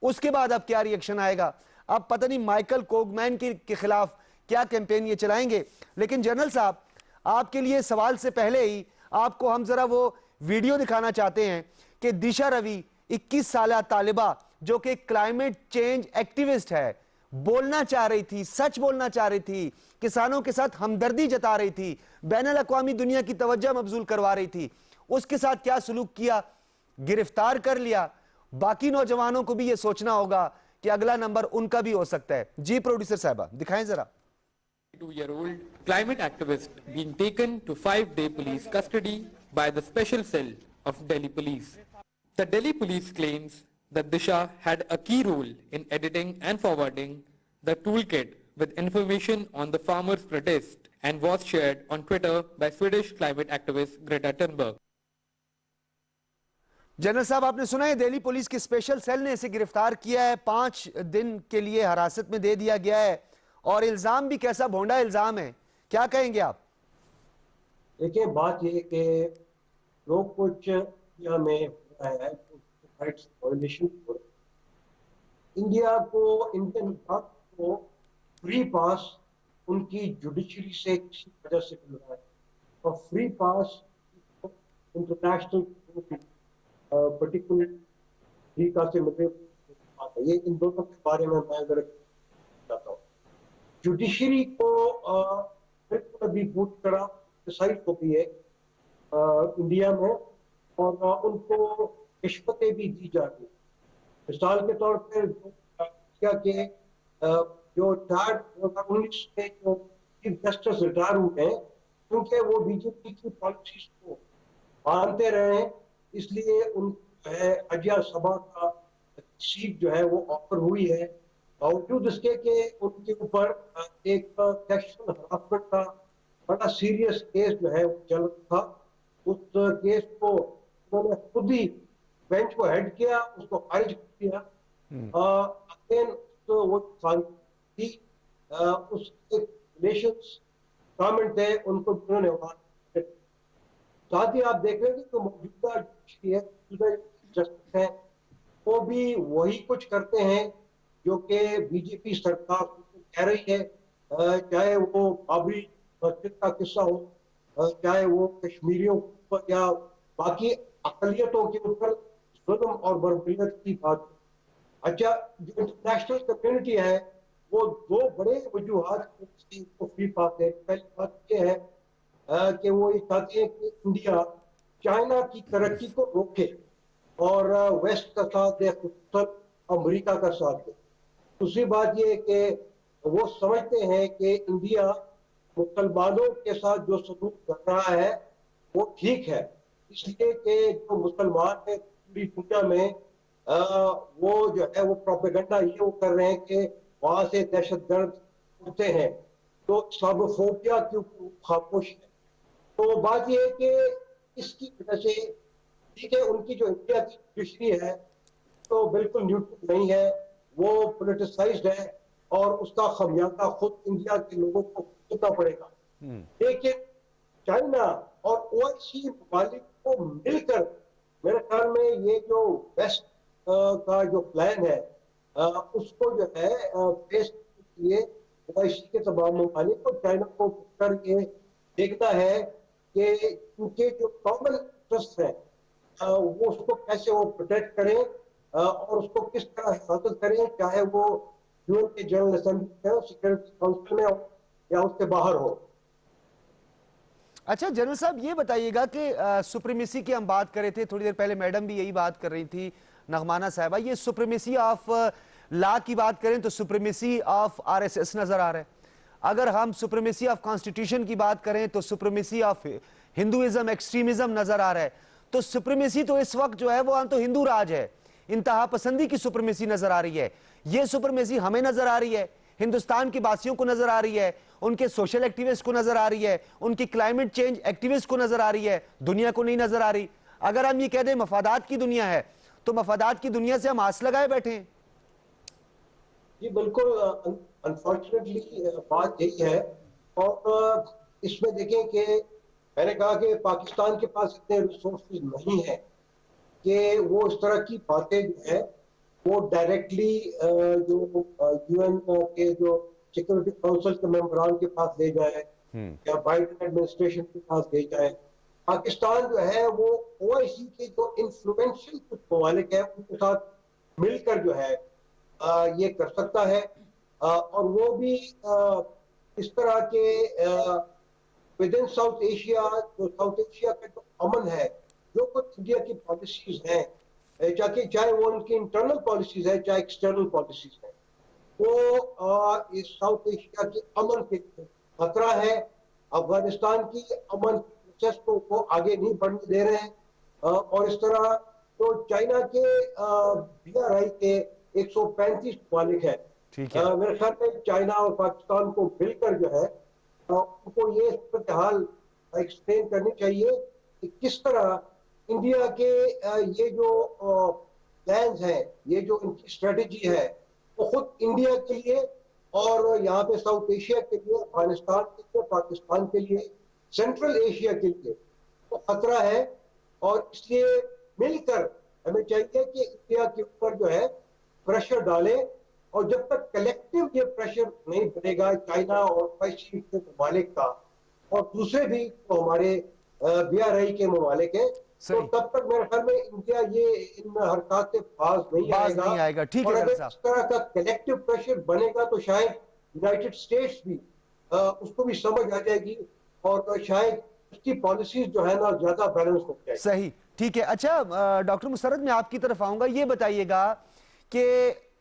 उसके बाद अब क्या रिएक्शन आएगा? अब पता नहीं माइकल कोगमैन के खिलाफ क्या कैंपेन ये चलाएंगे। लेकिन जनरल साहब, आपके लिए सवाल से पहले ही आपको हम जरा वो वीडियो दिखाना चाहते हैं कि दिशा रवि 21 साल तालिबा जो कि क्लाइमेट चेंज एक्टिविस्ट है, बोलना चाह रही थी, सच बोलना चाह रही थी, किसानों के साथ हमदर्दी जता रही थी, बैनुल अक़वामी दुनिया की तवज्जो मबजूल करवा रही थी, उसके साथ क्या सलूक किया? गिरफ्तार कर लिया। बाकी नौजवानों को भी यह सोचना होगा कि अगला नंबर उनका भी हो सकता है। जी प्रोड्यूसर साहबा दिखाएं जरा। 2-year-old climate activist being taken to 5-day police custody by the special cell of Delhi police. The Delhi police claims that Disha had a key role in editing and forwarding the toolkit with information on the farmers' protest and was shared on Twitter by Swedish climate activist Greta Thunberg. General साहब, आपने सुना है Delhi police की special cell ने इसे गिरफ्तार किया है, 5 दिन के लिए हिरासत में दे दिया गया है और इल्जाम भी कैसा भोंडा इल्जाम है, क्या कहेंगे आप? देखिए, बात ये कि लोग कुछ इंडिया में राइट्स वायलेशन, इंडिया को, इंडियन को फ्री पास उनकी जुडिशरी से किसी वजह से मिल रहा है और फ्री पास इंटरनेशनल पर्टिकुलर तरीका से मिले। ये इन दोनों के बारे में मैं अगर चाहता हूँ, जुडिशरी को बिल्कुल अभी बूट करा साइड को भी है इंडिया में और उनको रिश्वतें भी दी जाती। मिसाल के तौर पर क्या कि जो 2019 में जो चीफ जस्टिस रिटायर हुए हैं, क्योंकि वो बीजेपी की पॉलिसीज को मानते रहे हैं, इसलिए उनको राज्य सभा का सीट जो है वो ऑफर हुई है। बावजूद इसके कि उनके ऊपर एक सेक्सुअल हरासमेंट का बड़ा सीरियस केस जो है वो चल रहा था। उस केस को उन्होंने खुद ही बेंच को हेड किया, उसको खारिज कर दिया। अगेन तो वो थी उसके रिलेशंस गवर्नमेंट थे, उनको उन्होंने वहां। साथ ही आप देख रहे हैं कि जो मौजूदा जस्टिस है वो भी वही कुछ करते हैं जो कि बीजेपी सरकार कह रही है। चाहे वो बाबरी मस्जिद का किस्सा हो, चाहे वो कश्मीरियों पर या बाकी अकलियतों के ऊपर जुल्म और बर्बरियत की बात हो। अच्छा, जो इंटरनेशनल कम्युनिटी है वो दो बड़े वजूहात को फ्री पास है। पहली बात यह है कि वो ये चाहते हैं कि इंडिया चाइना की तरक्की को रोके और वेस्ट का साथ दे, अमेरिका का साथ दे। दूसरी बात ये कि वो समझते हैं कि इंडिया मुसलमानों के साथ जो सलूक कर रहा है वो ठीक है, इसलिए कि जो मुसलमान है पूरी दुनिया में वो जो है वो प्रोपेगेंडा ये वो कर रहे हैं कि वहां से दहशतगर्द उठते हैं, तो इस्लामोफोबिया के ऊपर खामोश है। तो बात यह है कि इसकी वजह से ठीक है, उनकी जो इंडिया की जुडिशरी है तो बिल्कुल न्यूट्रल नहीं है, वो पोलिटिसाइज्ड है और उसका खमियाजा खुद इंडिया के लोगों को भुगतना पड़ेगा। लेकिन चाइना और ओआईसी ममालिक को मिलकर मेरे ख्याल में ये जो वेस्ट का जो प्लान है उसको जो है फेस के लिए ओआईसी के तमाम ममालिक को चाइना को कर ये देखना है कि उनके जो कॉमन इंटरेस्ट है वो उसको कैसे वो प्रोटेक्ट करें और उसको किस तरह हिफाजत करें, चाहे वो यूएन के जनरल असेंबली में, सिक्योरिटी काउंसिल में हो या उसके बाहर हो। अच्छा जनरल साहब, ये बताइएगा कि सुप्रीमेसी की हम बात कर रहे थे थोड़ी देर पहले, मैडम भी यही बात कर रही थी, नगमाना साहिबा, ये सुप्रीमेसी ऑफ लॉ की बात करें तो सुप्रीमेसी ऑफ आरएसएस नजर आ रहा है। अगर हम सुप्रीमेसी ऑफ कॉन्स्टिट्यूशन की बात करें तो सुप्रीमेसी ऑफ हिंदुइज्म, एक्सट्रीमिज्म नजर आ रहा है। तो सुप्रीमेसी तो इस वक्त जो है वो तो हिंदू राज है, इंतहा पसंदी की सुप्रीमेसी नजर आ रही है। ये सुप्रीमेसी हमें नजर आ रही है, हिंदुस्तान की बासियों को नजर आ रही है, उनके सोशल एक्टिविस्ट को नजर आ रही है, उनकी क्लाइमेट चेंज एक्टिविस्ट को नजर आ रही है, दुनिया को नहीं नजर आ रही। अगर हम ये कह दें मफादात की दुनिया है तो मफादात की दुनिया से हम आस लगाए बैठे हैं। जी बिल्कुल, अनफॉर्चुनेटली बात यही है। और इसमें देखें कि मैंने कहा कि पाकिस्तान के पास इतने रिसोर्सेज नहीं है कि वो इस तरह की बातें जो है वो डायरेक्टली जो यूएन के जो सिक्योरिटी काउंसिल के मेंबरान के पास ले जाए या बाइडेन एडमिनिस्ट्रेशन के पास ले जाए। पाकिस्तान जो है वो ओआईसी के जो इन्फ्लुएंशियल कुछ ममालिक है उनके साथ मिलकर जो है ये कर सकता है और वो भी इस तरह के विद इन साउथ एशिया, जो साउथ एशिया का जो अमन है, जो कुछ इंडिया की पॉलिसीज हैं, चाहे वो उनकी इंटरनल पॉलिसीज है चाहे एक्सटर्नल पॉलिसीज है, वो इस साउथ एशिया के अमन के खतरा है। अफगानिस्तान की अमन प्रोसेस को वो आगे नहीं बढ़ने दे रहे हैं और इस तरह तो चाइना के BRI के 135 मालिक है। मेरे ख्याल में चाइना और पाकिस्तान को मिलकर जो है उनको ये हाल एक्सप्लेन करनी चाहिए कि किस तरह इंडिया के ये जो प्लान्स हैं, ये जो इनकी स्ट्रेटेजी है वो खुद इंडिया के लिए और यहाँ पे साउथ एशिया के लिए, अफगानिस्तान के लिए, पाकिस्तान के लिए, सेंट्रल एशिया के लिए तो खतरा है। और इसलिए मिलकर हमें चाहिए कि इंडिया के ऊपर जो है प्रेशर डालें और जब तक कलेक्टिव ये प्रेशर नहीं बनेगा चाइना और ओआईसी के ममालिक का और दूसरे भी तो हमारे BRI के ममालिक है, तो तब तक मेरे ख्याल में इंडिया ये इन हरकत से बाज नहीं आएगा। ठीक और है, अगर इस तरह का कलेक्टिव प्रेशर बनेगा तो शायद यूनाइटेड स्टेट्स भी उसको भी समझ आ जाएगी और शायद उसकी पॉलिसीज जो है ना ज्यादा बैलेंस हो जाएगी। सही, ठीक है। अच्छा डॉक्टर मुसर्रत, मैं आपकी तरफ आऊंगा, ये बताइएगा कि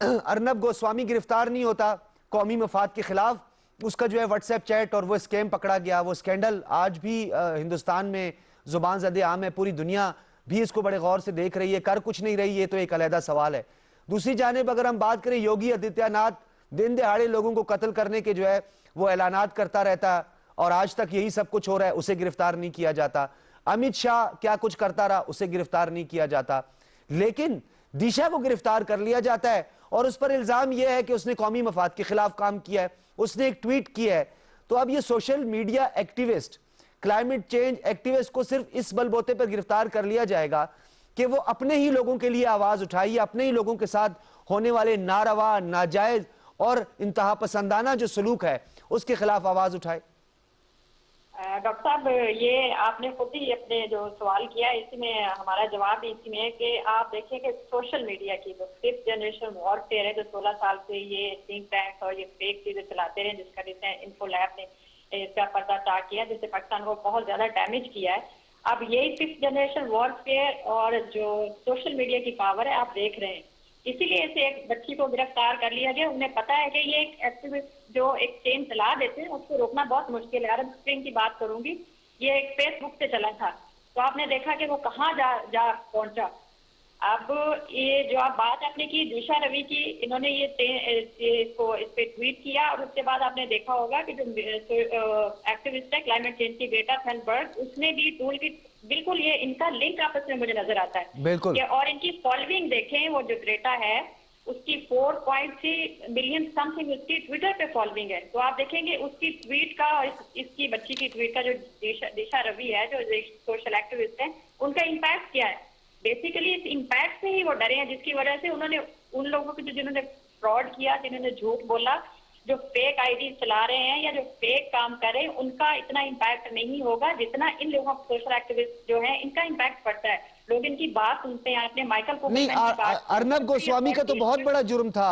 अर्नब गोस्वामी गिरफ्तार नहीं होता कौमी मफाद के खिलाफ, उसका जो है व्हाट्सएप चैट और वो स्कैम पकड़ा गया, वो स्कैंडल आज भी हिंदुस्तान में जुबान ज़दे आम है, पूरी दुनिया भी इसको बड़े गौर से देख रही है, कर कुछ नहीं रही है, तो एक अलहदा सवाल है। दूसरी जानिब अगर हम बात करें, योगी आदित्यनाथ दिन दहाड़े लोगों को कत्ल करने के जो है वो ऐलानात करता रहता है और आज तक यही सब कुछ हो रहा है, उसे गिरफ्तार नहीं किया जाता। अमित शाह क्या कुछ करता रहा, उसे गिरफ्तार नहीं किया जाता। लेकिन दिशा को गिरफ्तार कर लिया जाता है और उस पर इल्जाम यह है कि उसने कौमी मफाद के खिलाफ काम किया है, उसने एक ट्वीट किया है। तो अब ये social media activist, climate change activist को सिर्फ इस बलबूते पर गिरफ्तार कर लिया जाएगा कि वो अपने ही लोगों के लिए आवाज उठाए या अपने ही लोगों के साथ होने वाले नारवा, नाजायज और इंतहा पसंदाना जो सलूक है उसके खिलाफ आवाज उठाए। डॉक्टर साहब, ये आपने खुद ही अपने जो सवाल किया इसमें हमारा जवाब भी इसी में है कि आप देखिए कि सोशल मीडिया की जो 5th जनरेशन वॉरफेयर है, जो 16 साल से ये थिंक टैंक्स और ये फेक चीजें चलाते रहे, जिसका जैसे इन्फो लैब ने इसका पर्दाफाश किया, जिससे पाकिस्तान को बहुत ज्यादा डैमेज किया है। अब यही 5th जनरेशन वॉरफेयर और जो सोशल मीडिया की पावर है आप देख रहे हैं, इसीलिए इसे एक बच्ची को गिरफ्तार कर लिया गया। उन्हें पता है कि ये एक एक्टिविस्ट जो एक चेन चला देते हैं उसको रोकना बहुत मुश्किल है। अरब स्प्रिंग की बात करूंगी, ये एक फेसबुक से चला था, तो आपने देखा कि वो कहाँ जा पहुंचा। अब ये जो आप बात आपने की दिशा रवि की, इन्होंने इसको इस पे ट्वीट किया और उसके बाद आपने देखा होगा कि जो एक्टिविस्ट है क्लाइमेट चेंज की ग्रेटा थनबर्ग, उसने भी टूल की बिल्कुल ये इनका लिंक आपस में मुझे नजर आता है बिल्कुल। और इनकी फॉलोइंग देखें, वो जो ग्रेटा है उसकी 4.3 मिलियन समथिंग उसकी ट्विटर पे फॉलोइंग है। तो आप देखेंगे उसकी ट्वीट का और इसकी बच्ची की ट्वीट का जो दिशा रवि है जो सोशल एक्टिविस्ट है, उनका इम्पैक्ट क्या है। बेसिकली इस इम्पैक्ट से ही वो डरे हैं, जिसकी वजह से उन्होंने उन लोगों को जिन्होंने फ्रॉड किया, जिन्होंने झूठ बोला, जो फेक आईडी चला रहे हैं या जो फेक काम कर रहे हैं, उनका इतना इम्पैक्ट नहीं होगा जितना इन लोगों सोशल एक्टिविस्ट जो है इनका इम्पैक्ट पड़ता है। लोग इनकी बात सुनते हैं। आपने माइकल को नहीं, अर्नब गोस्वामी का तो बहुत बड़ा जुर्म था।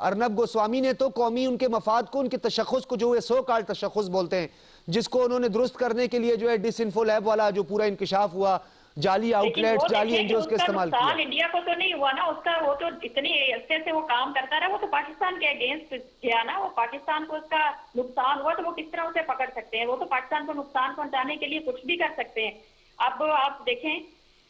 अर्नब गोस्वामी ने तो कौमी उनके मफाद को, उनके तशख्खुस को, जो सो कॉल्ड तशख्खुस बोलते हैं, जिसको उन्होंने दुरुस्त करने के लिए जो है डिसइंफो लैब वाला जो पूरा इंकशाफ हुआ, जाली आउटलेट, जाली एनजीओ के इस्तेमाल किया। इंडिया को तो नहीं हुआ ना उसका, वो तो इतनी अच्छे से वो काम करता रहा, वो तो पाकिस्तान के अगेंस्ट गया ना, वो पाकिस्तान को उसका नुकसान हुआ तो वो किस तरह उसे पकड़ सकते हैं। वो तो पाकिस्तान को नुकसान पहुंचाने के लिए कुछ भी कर सकते हैं। अब आप देखें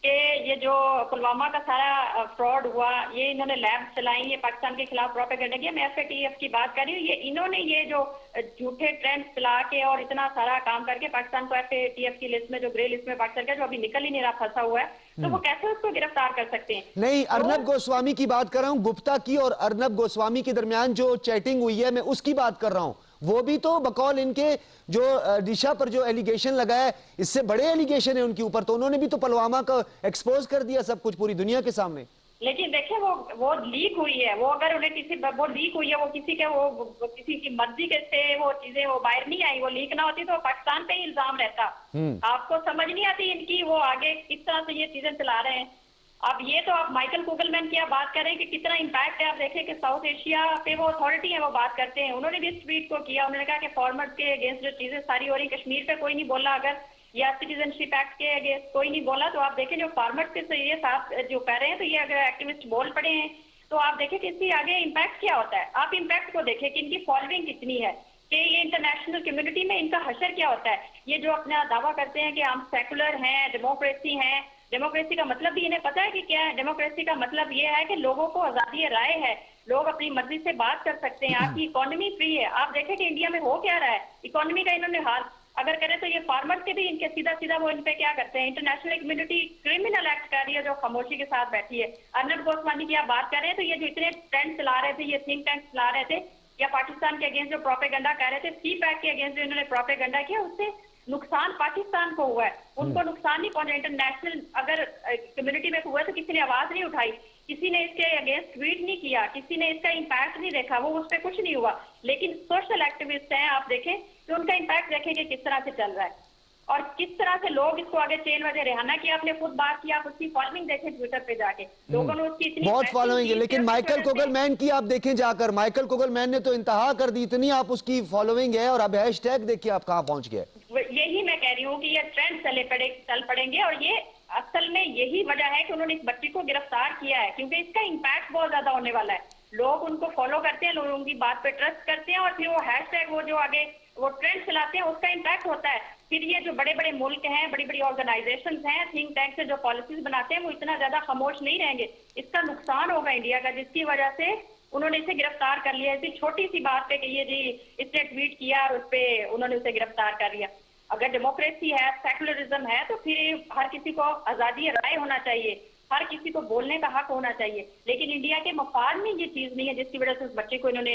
कि ये जो पुलवामा का सारा फ्रॉड हुआ, ये इन्होंने लैब चलाई, ये पाकिस्तान के खिलाफ प्रोपेगेंडा किया। मैं FATF की बात कर रही हूँ, ये इन्होंने ये जो झूठे ट्रेंड चला के और इतना सारा काम करके पाकिस्तान को FATF की लिस्ट में, जो ग्रे लिस्ट में पाकिस्तान का जो अभी निकल ही नहीं रहा, फंसा हुआ है, तो वो कैसे उसको गिरफ्तार कर सकते हैं। नहीं, अर्नब गोस्वामी की बात कर रहा हूँ, गुप्ता की और अर्नब गोस्वामी के दरमियान जो चैटिंग हुई है मैं उसकी बात कर रहा हूँ। वो भी तो बकौल इनके जो दिशा पर जो एलिगेशन लगा है, इससे बड़े एलिगेशन है उनके ऊपर, तो उन्होंने भी तो पुलवामा का एक्सपोज कर दिया सब कुछ पूरी दुनिया के सामने। लेकिन देखिए वो लीक हुई है, वो अगर उन्हें वो लीक हुई है, वो किसी के वो किसी की मर्जी के से वो चीजें वो बाहर नहीं आई, वो लीक ना होती तो पाकिस्तान पे ही इल्जाम रहता। आपको समझ नहीं आती इनकी, वो आगे किस तरह से ये चीजें चला रहे हैं। अब ये तो आप माइकल कुगलमैन की आप बात करें कि कितना इम्पैक्ट है। आप देखें कि साउथ एशिया पे वो अथॉरिटी है, वो बात करते हैं, उन्होंने भी इस ट्वीट को किया। उन्होंने कहा कि फॉर्मर्स के अगेंस्ट जो चीजें सारी हो रही, कश्मीर पे कोई नहीं बोला, अगर या सिटीजनशिप एक्ट के अगेंस्ट कोई नहीं बोला, तो आप देखें जो फार्मर्स के ये साथ जो कर रहे हैं, तो ये अगर एक्टिविस्ट बोल पड़े हैं तो आप देखें कि इससे आगे इम्पैक्ट क्या होता है। आप इम्पैक्ट को देखें कि इनकी फॉलोइंग कितनी है, कि ये इंटरनेशनल कम्युनिटी में इनका हशर क्या होता है। ये जो अपना दावा करते हैं कि हम सेकुलर हैं, डेमोक्रेसी हैं, डेमोक्रेसी का मतलब भी इन्हें पता है कि क्या है। डेमोक्रेसी का मतलब ये है कि लोगों को आजादी राय है, लोग अपनी मर्जी से बात कर सकते हैं, आपकी इकोनॉमी फ्री है। आप देखें कि इंडिया में हो क्या रहा है, इकोनॉमी का इन्होंने हाल अगर करें तो ये फार्मर्स के भी इनके सीधा सीधा वो इन पे क्या करते हैं, इंटरनेशनल कम्युनिटी क्रिमिनल एक्ट कर रही है जो खामोशी के साथ बैठी है। अर्नब गोस्वामी की आप बात कर रहे हैं, तो ये जो इतने ट्रेंड चला रहे थे, ये थिंक टैंक चला रहे थे, या पाकिस्तान के अगेंस्ट जो प्रोपेगेंडा कर रहे थे, CPAC के अगेंस्ट जो इन्होंने प्रोपेगेंडा किया, उससे नुकसान पाकिस्तान को हुआ है, उनको नुकसान नहीं पहुंचा। इंटरनेशनल अगर कम्युनिटी में हुआ तो किसी ने आवाज नहीं उठाई, किसी ने इसके अगेंस्ट ट्वीट नहीं किया, किसी ने इसका इम्पैक्ट नहीं देखा, वो उस पर कुछ नहीं हुआ। लेकिन सोशल एक्टिविस्ट हैं, आप देखें तो उनका इम्पैक्ट देखें कि किस तरह से चल रहा है और किस तरह से लोग इसको आगे चेन वजह रेहाना की आपने खुद बात की, आप उसकी फॉलोइंग देखें ट्विटर पे जाके, लोगों ने उसकी इतनी बहुत फॉलोइंग है। लेकिन माइकल कुगलमैन की आप देखें जाकर, माइकल कुगलमैन ने तो इंतहा कर दी, इतनी आप उसकी फॉलोइंग है, और अब हैशटैग देखिए आप कहां पहुंच गए। यही मैं कह रही हूँ कि ये ट्रेंड चल पड़ेंगे, और ये असल में यही वजह है कि उन्होंने इस बच्ची को गिरफ्तार किया है, क्योंकि इसका इम्पैक्ट बहुत ज्यादा होने वाला है। लोग उनको फॉलो करते हैं, लोग उनकी बात पे ट्रस्ट करते हैं, और फिर वो हैशटैग वो जो आगे वो ट्रेंड चलाते हैं, उसका इम्पैक्ट होता है। फिर ये जो बड़े बड़े मुल्क हैं, बड़ी बड़ी ऑर्गेनाइजेशंस हैं, थिंक टैंक से जो पॉलिसीज बनाते हैं, वो इतना ज्यादा खामोश नहीं रहेंगे। इसका नुकसान होगा इंडिया का, जिसकी वजह से उन्होंने इसे गिरफ्तार कर लिया। इसी छोटी सी बात पे कि ये जी इसने ट्वीट किया और उस पर उन्होंने उसे गिरफ्तार कर लिया। अगर डेमोक्रेसी है, सेकुलरिज्म है, तो फिर हर किसी को आजादी राय होना चाहिए। हर किसी को बोलने का हक होना चाहिए, लेकिन इंडिया के मफाद में ये चीज नहीं है जिसकी वजह से उस बच्चे को इन्होंने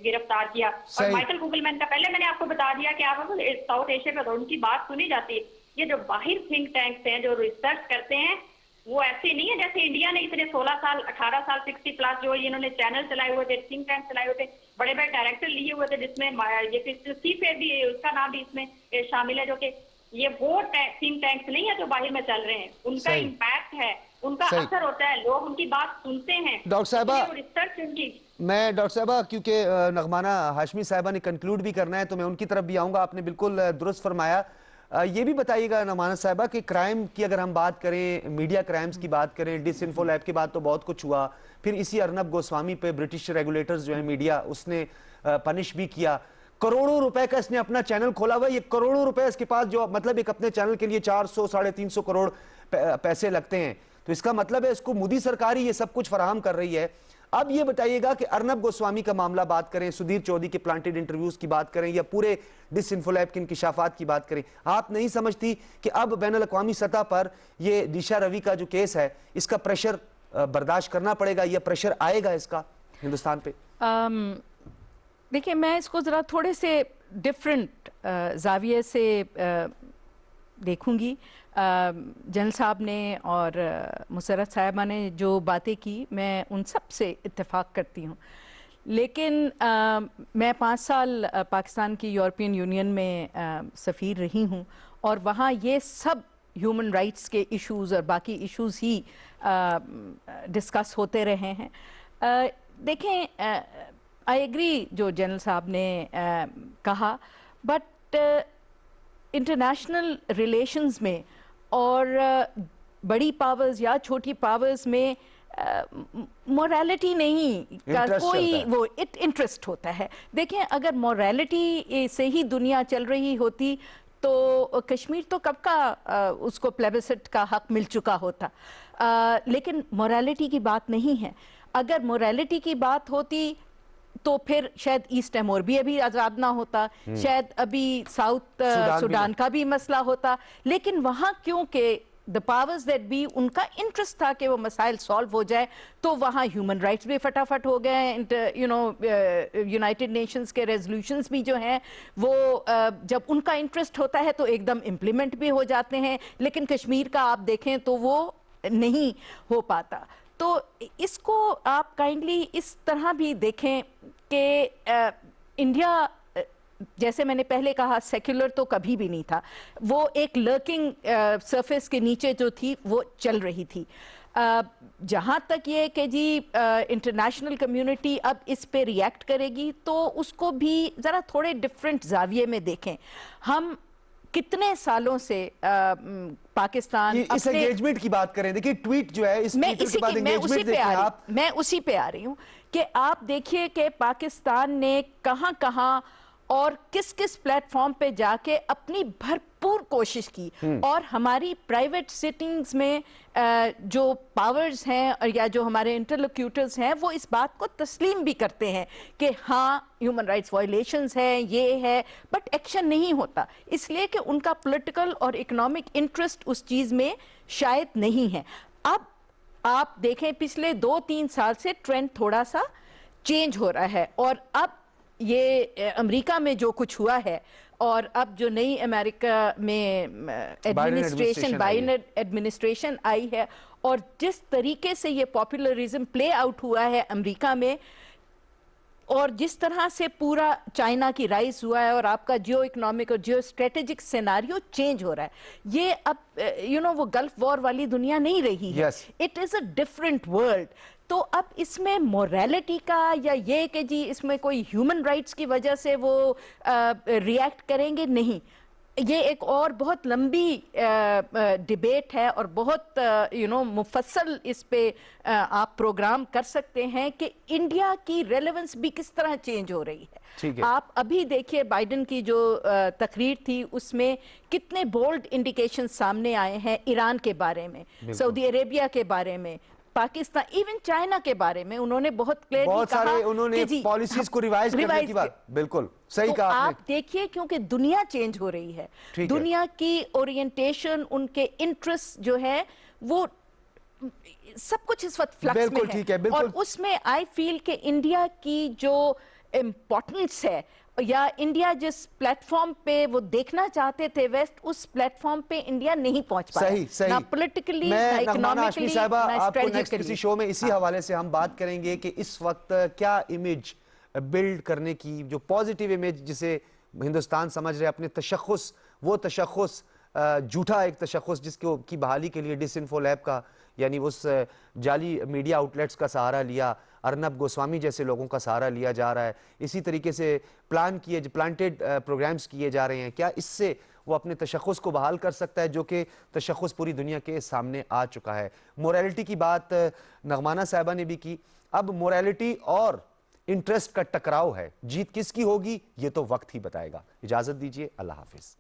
गिरफ्तार किया। और माइकल गुगलमैन का पहले मैंने आपको बता दिया कि आप साउथ एशिया में उनकी बात सुनी जाती है। ये जो बाहर थिंक टैंक्स हैं जो रिसर्च करते हैं वो ऐसे नहीं है जैसे इंडिया ने इतने 16 साल 18 साल 60+ जो इन्होंने चैनल चलाए हुए थे, थिंक टैंक चलाए हुए थे, बड़े बड़े डायरेक्टर लिए हुए थे, जिसमें ये सीफे भी उसका नाम भी इसमें शामिल है, जो कि ये वो थिंक टैंक्स नहीं है जो बाहर में चल रहे हैं। उनका इम्पैक्ट है, उनका असर होता है, लोग उनकी बात सुनते हैं। डॉक्टर साहिबा, रिसर्च उनकी मैं डॉक्टर साहिबा, क्योंकि नगमाना हाशमी साहिबा ने कंक्लूड भी करना है तो मैं उनकी तरफ भी आऊंगा। आपने बिल्कुल दुरुस्त फरमाया। ये भी बताइएगा नगमाना साहिबा कि क्राइम की अगर हम बात करें, मीडिया क्राइम्स की बात करें, डिसइंफो लैब की बात तो बहुत कुछ हुआ, फिर इसी अर्नब गोस्वामी पे ब्रिटिश रेगुलेटर्स जो है मीडिया उसने पनिश भी किया। करोड़ों रुपए का इसने अपना चैनल खोला हुआ है। ये करोड़ों रुपए इसके पास, जो मतलब एक अपने चैनल के लिए 400 350 करोड़ पैसे लगते हैं, तो इसका मतलब है इसको मोदी सरकार ही ये सब कुछ फराहम कर रही है। अब ये बताइएगा कि अर्नब गोस्वामी का मामला बात करें, सुधीर चौधरी के प्लांटेड इंटरव्यूज की बात करें, या पूरे डिसइंफोलैब के इंकिशाफात की बात करें, आप नहीं समझती कि अब बैनुल अक़वामी सतह पर ये दिशा रवि का जो केस है इसका प्रेशर बर्दाश्त करना पड़ेगा, या प्रेशर आएगा इसका हिंदुस्तान पे? देखिए, मैं इसको ज़रा थोड़े से डिफरेंट जाविये से देखूंगी। जनरल साहब ने और मुसर्रत साहिबा ने जो बातें की, मैं उन सब से इत्तेफाक करती हूँ, लेकिन मैं 5 साल पाकिस्तान की यूरोपियन यूनियन में सफ़ीर रही हूँ और वहाँ ये सब ह्यूमन राइट्स के इश्यूज़ और बाकी इश्यूज़ ही डिस्कस होते रहे हैं। देखें, आई एग्री जो जनरल साहब ने कहा, बट इंटरनेशनल रिलेशंस में और बड़ी पावर्स या छोटी पावर्स में मोरालिटी नहीं का कोई वो इंटरेस्ट होता है। देखें, अगर मोरालिटी से ही दुनिया चल रही होती तो कश्मीर तो कब का उसको प्लेबिसिट का हक मिल चुका होता, लेकिन मोरालिटी की बात नहीं है। अगर मोरालिटी की बात होती तो फिर शायद ईस्ट टाइमोर भी अभी आज़ाद ना होता, शायद अभी साउथ सुडान का भी मसला होता, लेकिन वहाँ क्योंकि द पावर्स दैट बी, उनका इंटरेस्ट था कि वो मसाइल सॉल्व हो जाए, तो वहाँ ह्यूमन राइट्स भी फटाफट हो गए। यूनाइटेड नेशंस के रेजोल्यूशंस भी जो हैं वो जब उनका इंटरेस्ट होता है तो एकदम इम्प्लीमेंट भी हो जाते हैं, लेकिन कश्मीर का आप देखें तो वो नहीं हो पाता। तो इसको आप काइंडली इस तरह भी देखें कि इंडिया, जैसे मैंने पहले कहा, सेक्युलर तो कभी भी नहीं था, वो एक लर्किंग सरफेस के नीचे जो थी वो चल रही थी। जहाँ तक ये कि जी इंटरनेशनल कम्युनिटी अब इस पे रिएक्ट करेगी, तो उसको भी ज़रा थोड़े डिफरेंट जाविये में देखें। हम कितने सालों से पाकिस्तान इस एंगेजमेंट की बात करें, देखिए ट्वीट जो है, इस ट्वीट के बाद एंगेजमेंट देखें आप। मैं उसी पे आ रही हूँ कि आप देखिए कि पाकिस्तान ने कहां और किस किस प्लेटफॉर्म पे जाके अपनी भरपूर कोशिश की, और हमारी प्राइवेट सिटिंग्स में जो पावर्स हैं या जो हमारे इंटरलोक्यूटर्स हैं वो इस बात को तस्लीम भी करते हैं कि हाँ ह्यूमन राइट्स वायलेशंस है, ये है, बट एक्शन नहीं होता, इसलिए कि उनका पॉलिटिकल और इकोनॉमिक इंटरेस्ट उस चीज़ में शायद नहीं है। अब आप देखें, पिछले 2-3 साल से ट्रेंड थोड़ा सा चेंज हो रहा है, और अब ये अमेरिका में जो कुछ हुआ है और अब जो नई अमेरिका में एडमिनिस्ट्रेशन, बाइडेन एडमिनिस्ट्रेशन आई है, और जिस तरीके से ये पॉपुलरिज्म प्ले आउट हुआ है अमेरिका में, और जिस तरह से पूरा चाइना की राइज हुआ है, और आपका जियो इकोनॉमिक और जियो स्ट्रेटेजिक सिनारियो चेंज हो रहा है, ये अब वो गल्फ वॉर वाली दुनिया नहीं रही है। It is a different world. तो अब इसमें मोरालिटी का या ये कि जी इसमें कोई ह्यूमन राइट्स की वजह से वो रिएक्ट करेंगे, नहीं, ये एक और बहुत लंबी डिबेट है और बहुत मुफस्सल इस पे आप प्रोग्राम कर सकते हैं कि इंडिया की रेलेवेंस भी किस तरह चेंज हो रही है। आप अभी देखिए बाइडेन की जो तकरीर थी उसमें कितने बोल्ड इंडिकेशन सामने आए हैं ईरान के बारे में, सऊदी अरेबिया के बारे में, पाकिस्तान, इवन चाइना के बारे में उन्होंने बहुत क्लियरली कहा, उन्होंने पॉलिसीज को रिवाइज करने की बात, बिल्कुल सही कहा आपने। आप देखिए, क्योंकि दुनिया चेंज हो रही है, दुनिया की ओरिएंटेशन, उनके इंटरेस्ट जो है वो सब कुछ इस वक्त फ्लक्स में बिल्कुल ठीक है, बिल्कुल। और उसमें आई फील कि इंडिया की जो इम्पोर्टेंस है या इंडिया जिस प्लेटफॉर्म पे वो देखना चाहते थे वेस्ट, उस प्लेटफॉर्म पे इंडिया नहीं पहुंच पाया। सही सही। ना पॉलिटिकली, ना मैं नगमाना हाशमी इकोनॉमिकली, साहिबा ना आपको नेक्स्ट किसी स्ट्रेटेजिकली। शो में इसी हवाले से हम बात करेंगे कि इस वक्त क्या इमेज बिल्ड करने की, जो पॉजिटिव इमेज जिसे हिंदुस्तान समझ रहे अपने तशख्खुस, वो तशख्खुस झूठा एक तशख्खुस जिसको की बहाली के लिए डिसइंफो लैब का यानी उस जाली मीडिया आउटलेट्स का सहारा लिया, अर्नब गोस्वामी जैसे लोगों का सहारा लिया जा रहा है, इसी तरीके से प्लांटेड प्रोग्राम्स किए जा रहे हैं, क्या इससे वो अपने तशख्खुस को बहाल कर सकता है जो कि तशख्खुस पूरी दुनिया के सामने आ चुका है। मोरालिटी की बात नगमाना साहिबा ने भी की। अब मोरालिटी और इंटरेस्ट का टकराव है, जीत किसकी होगी ये तो वक्त ही बताएगा। इजाजत दीजिए, अल्लाह हाफिज।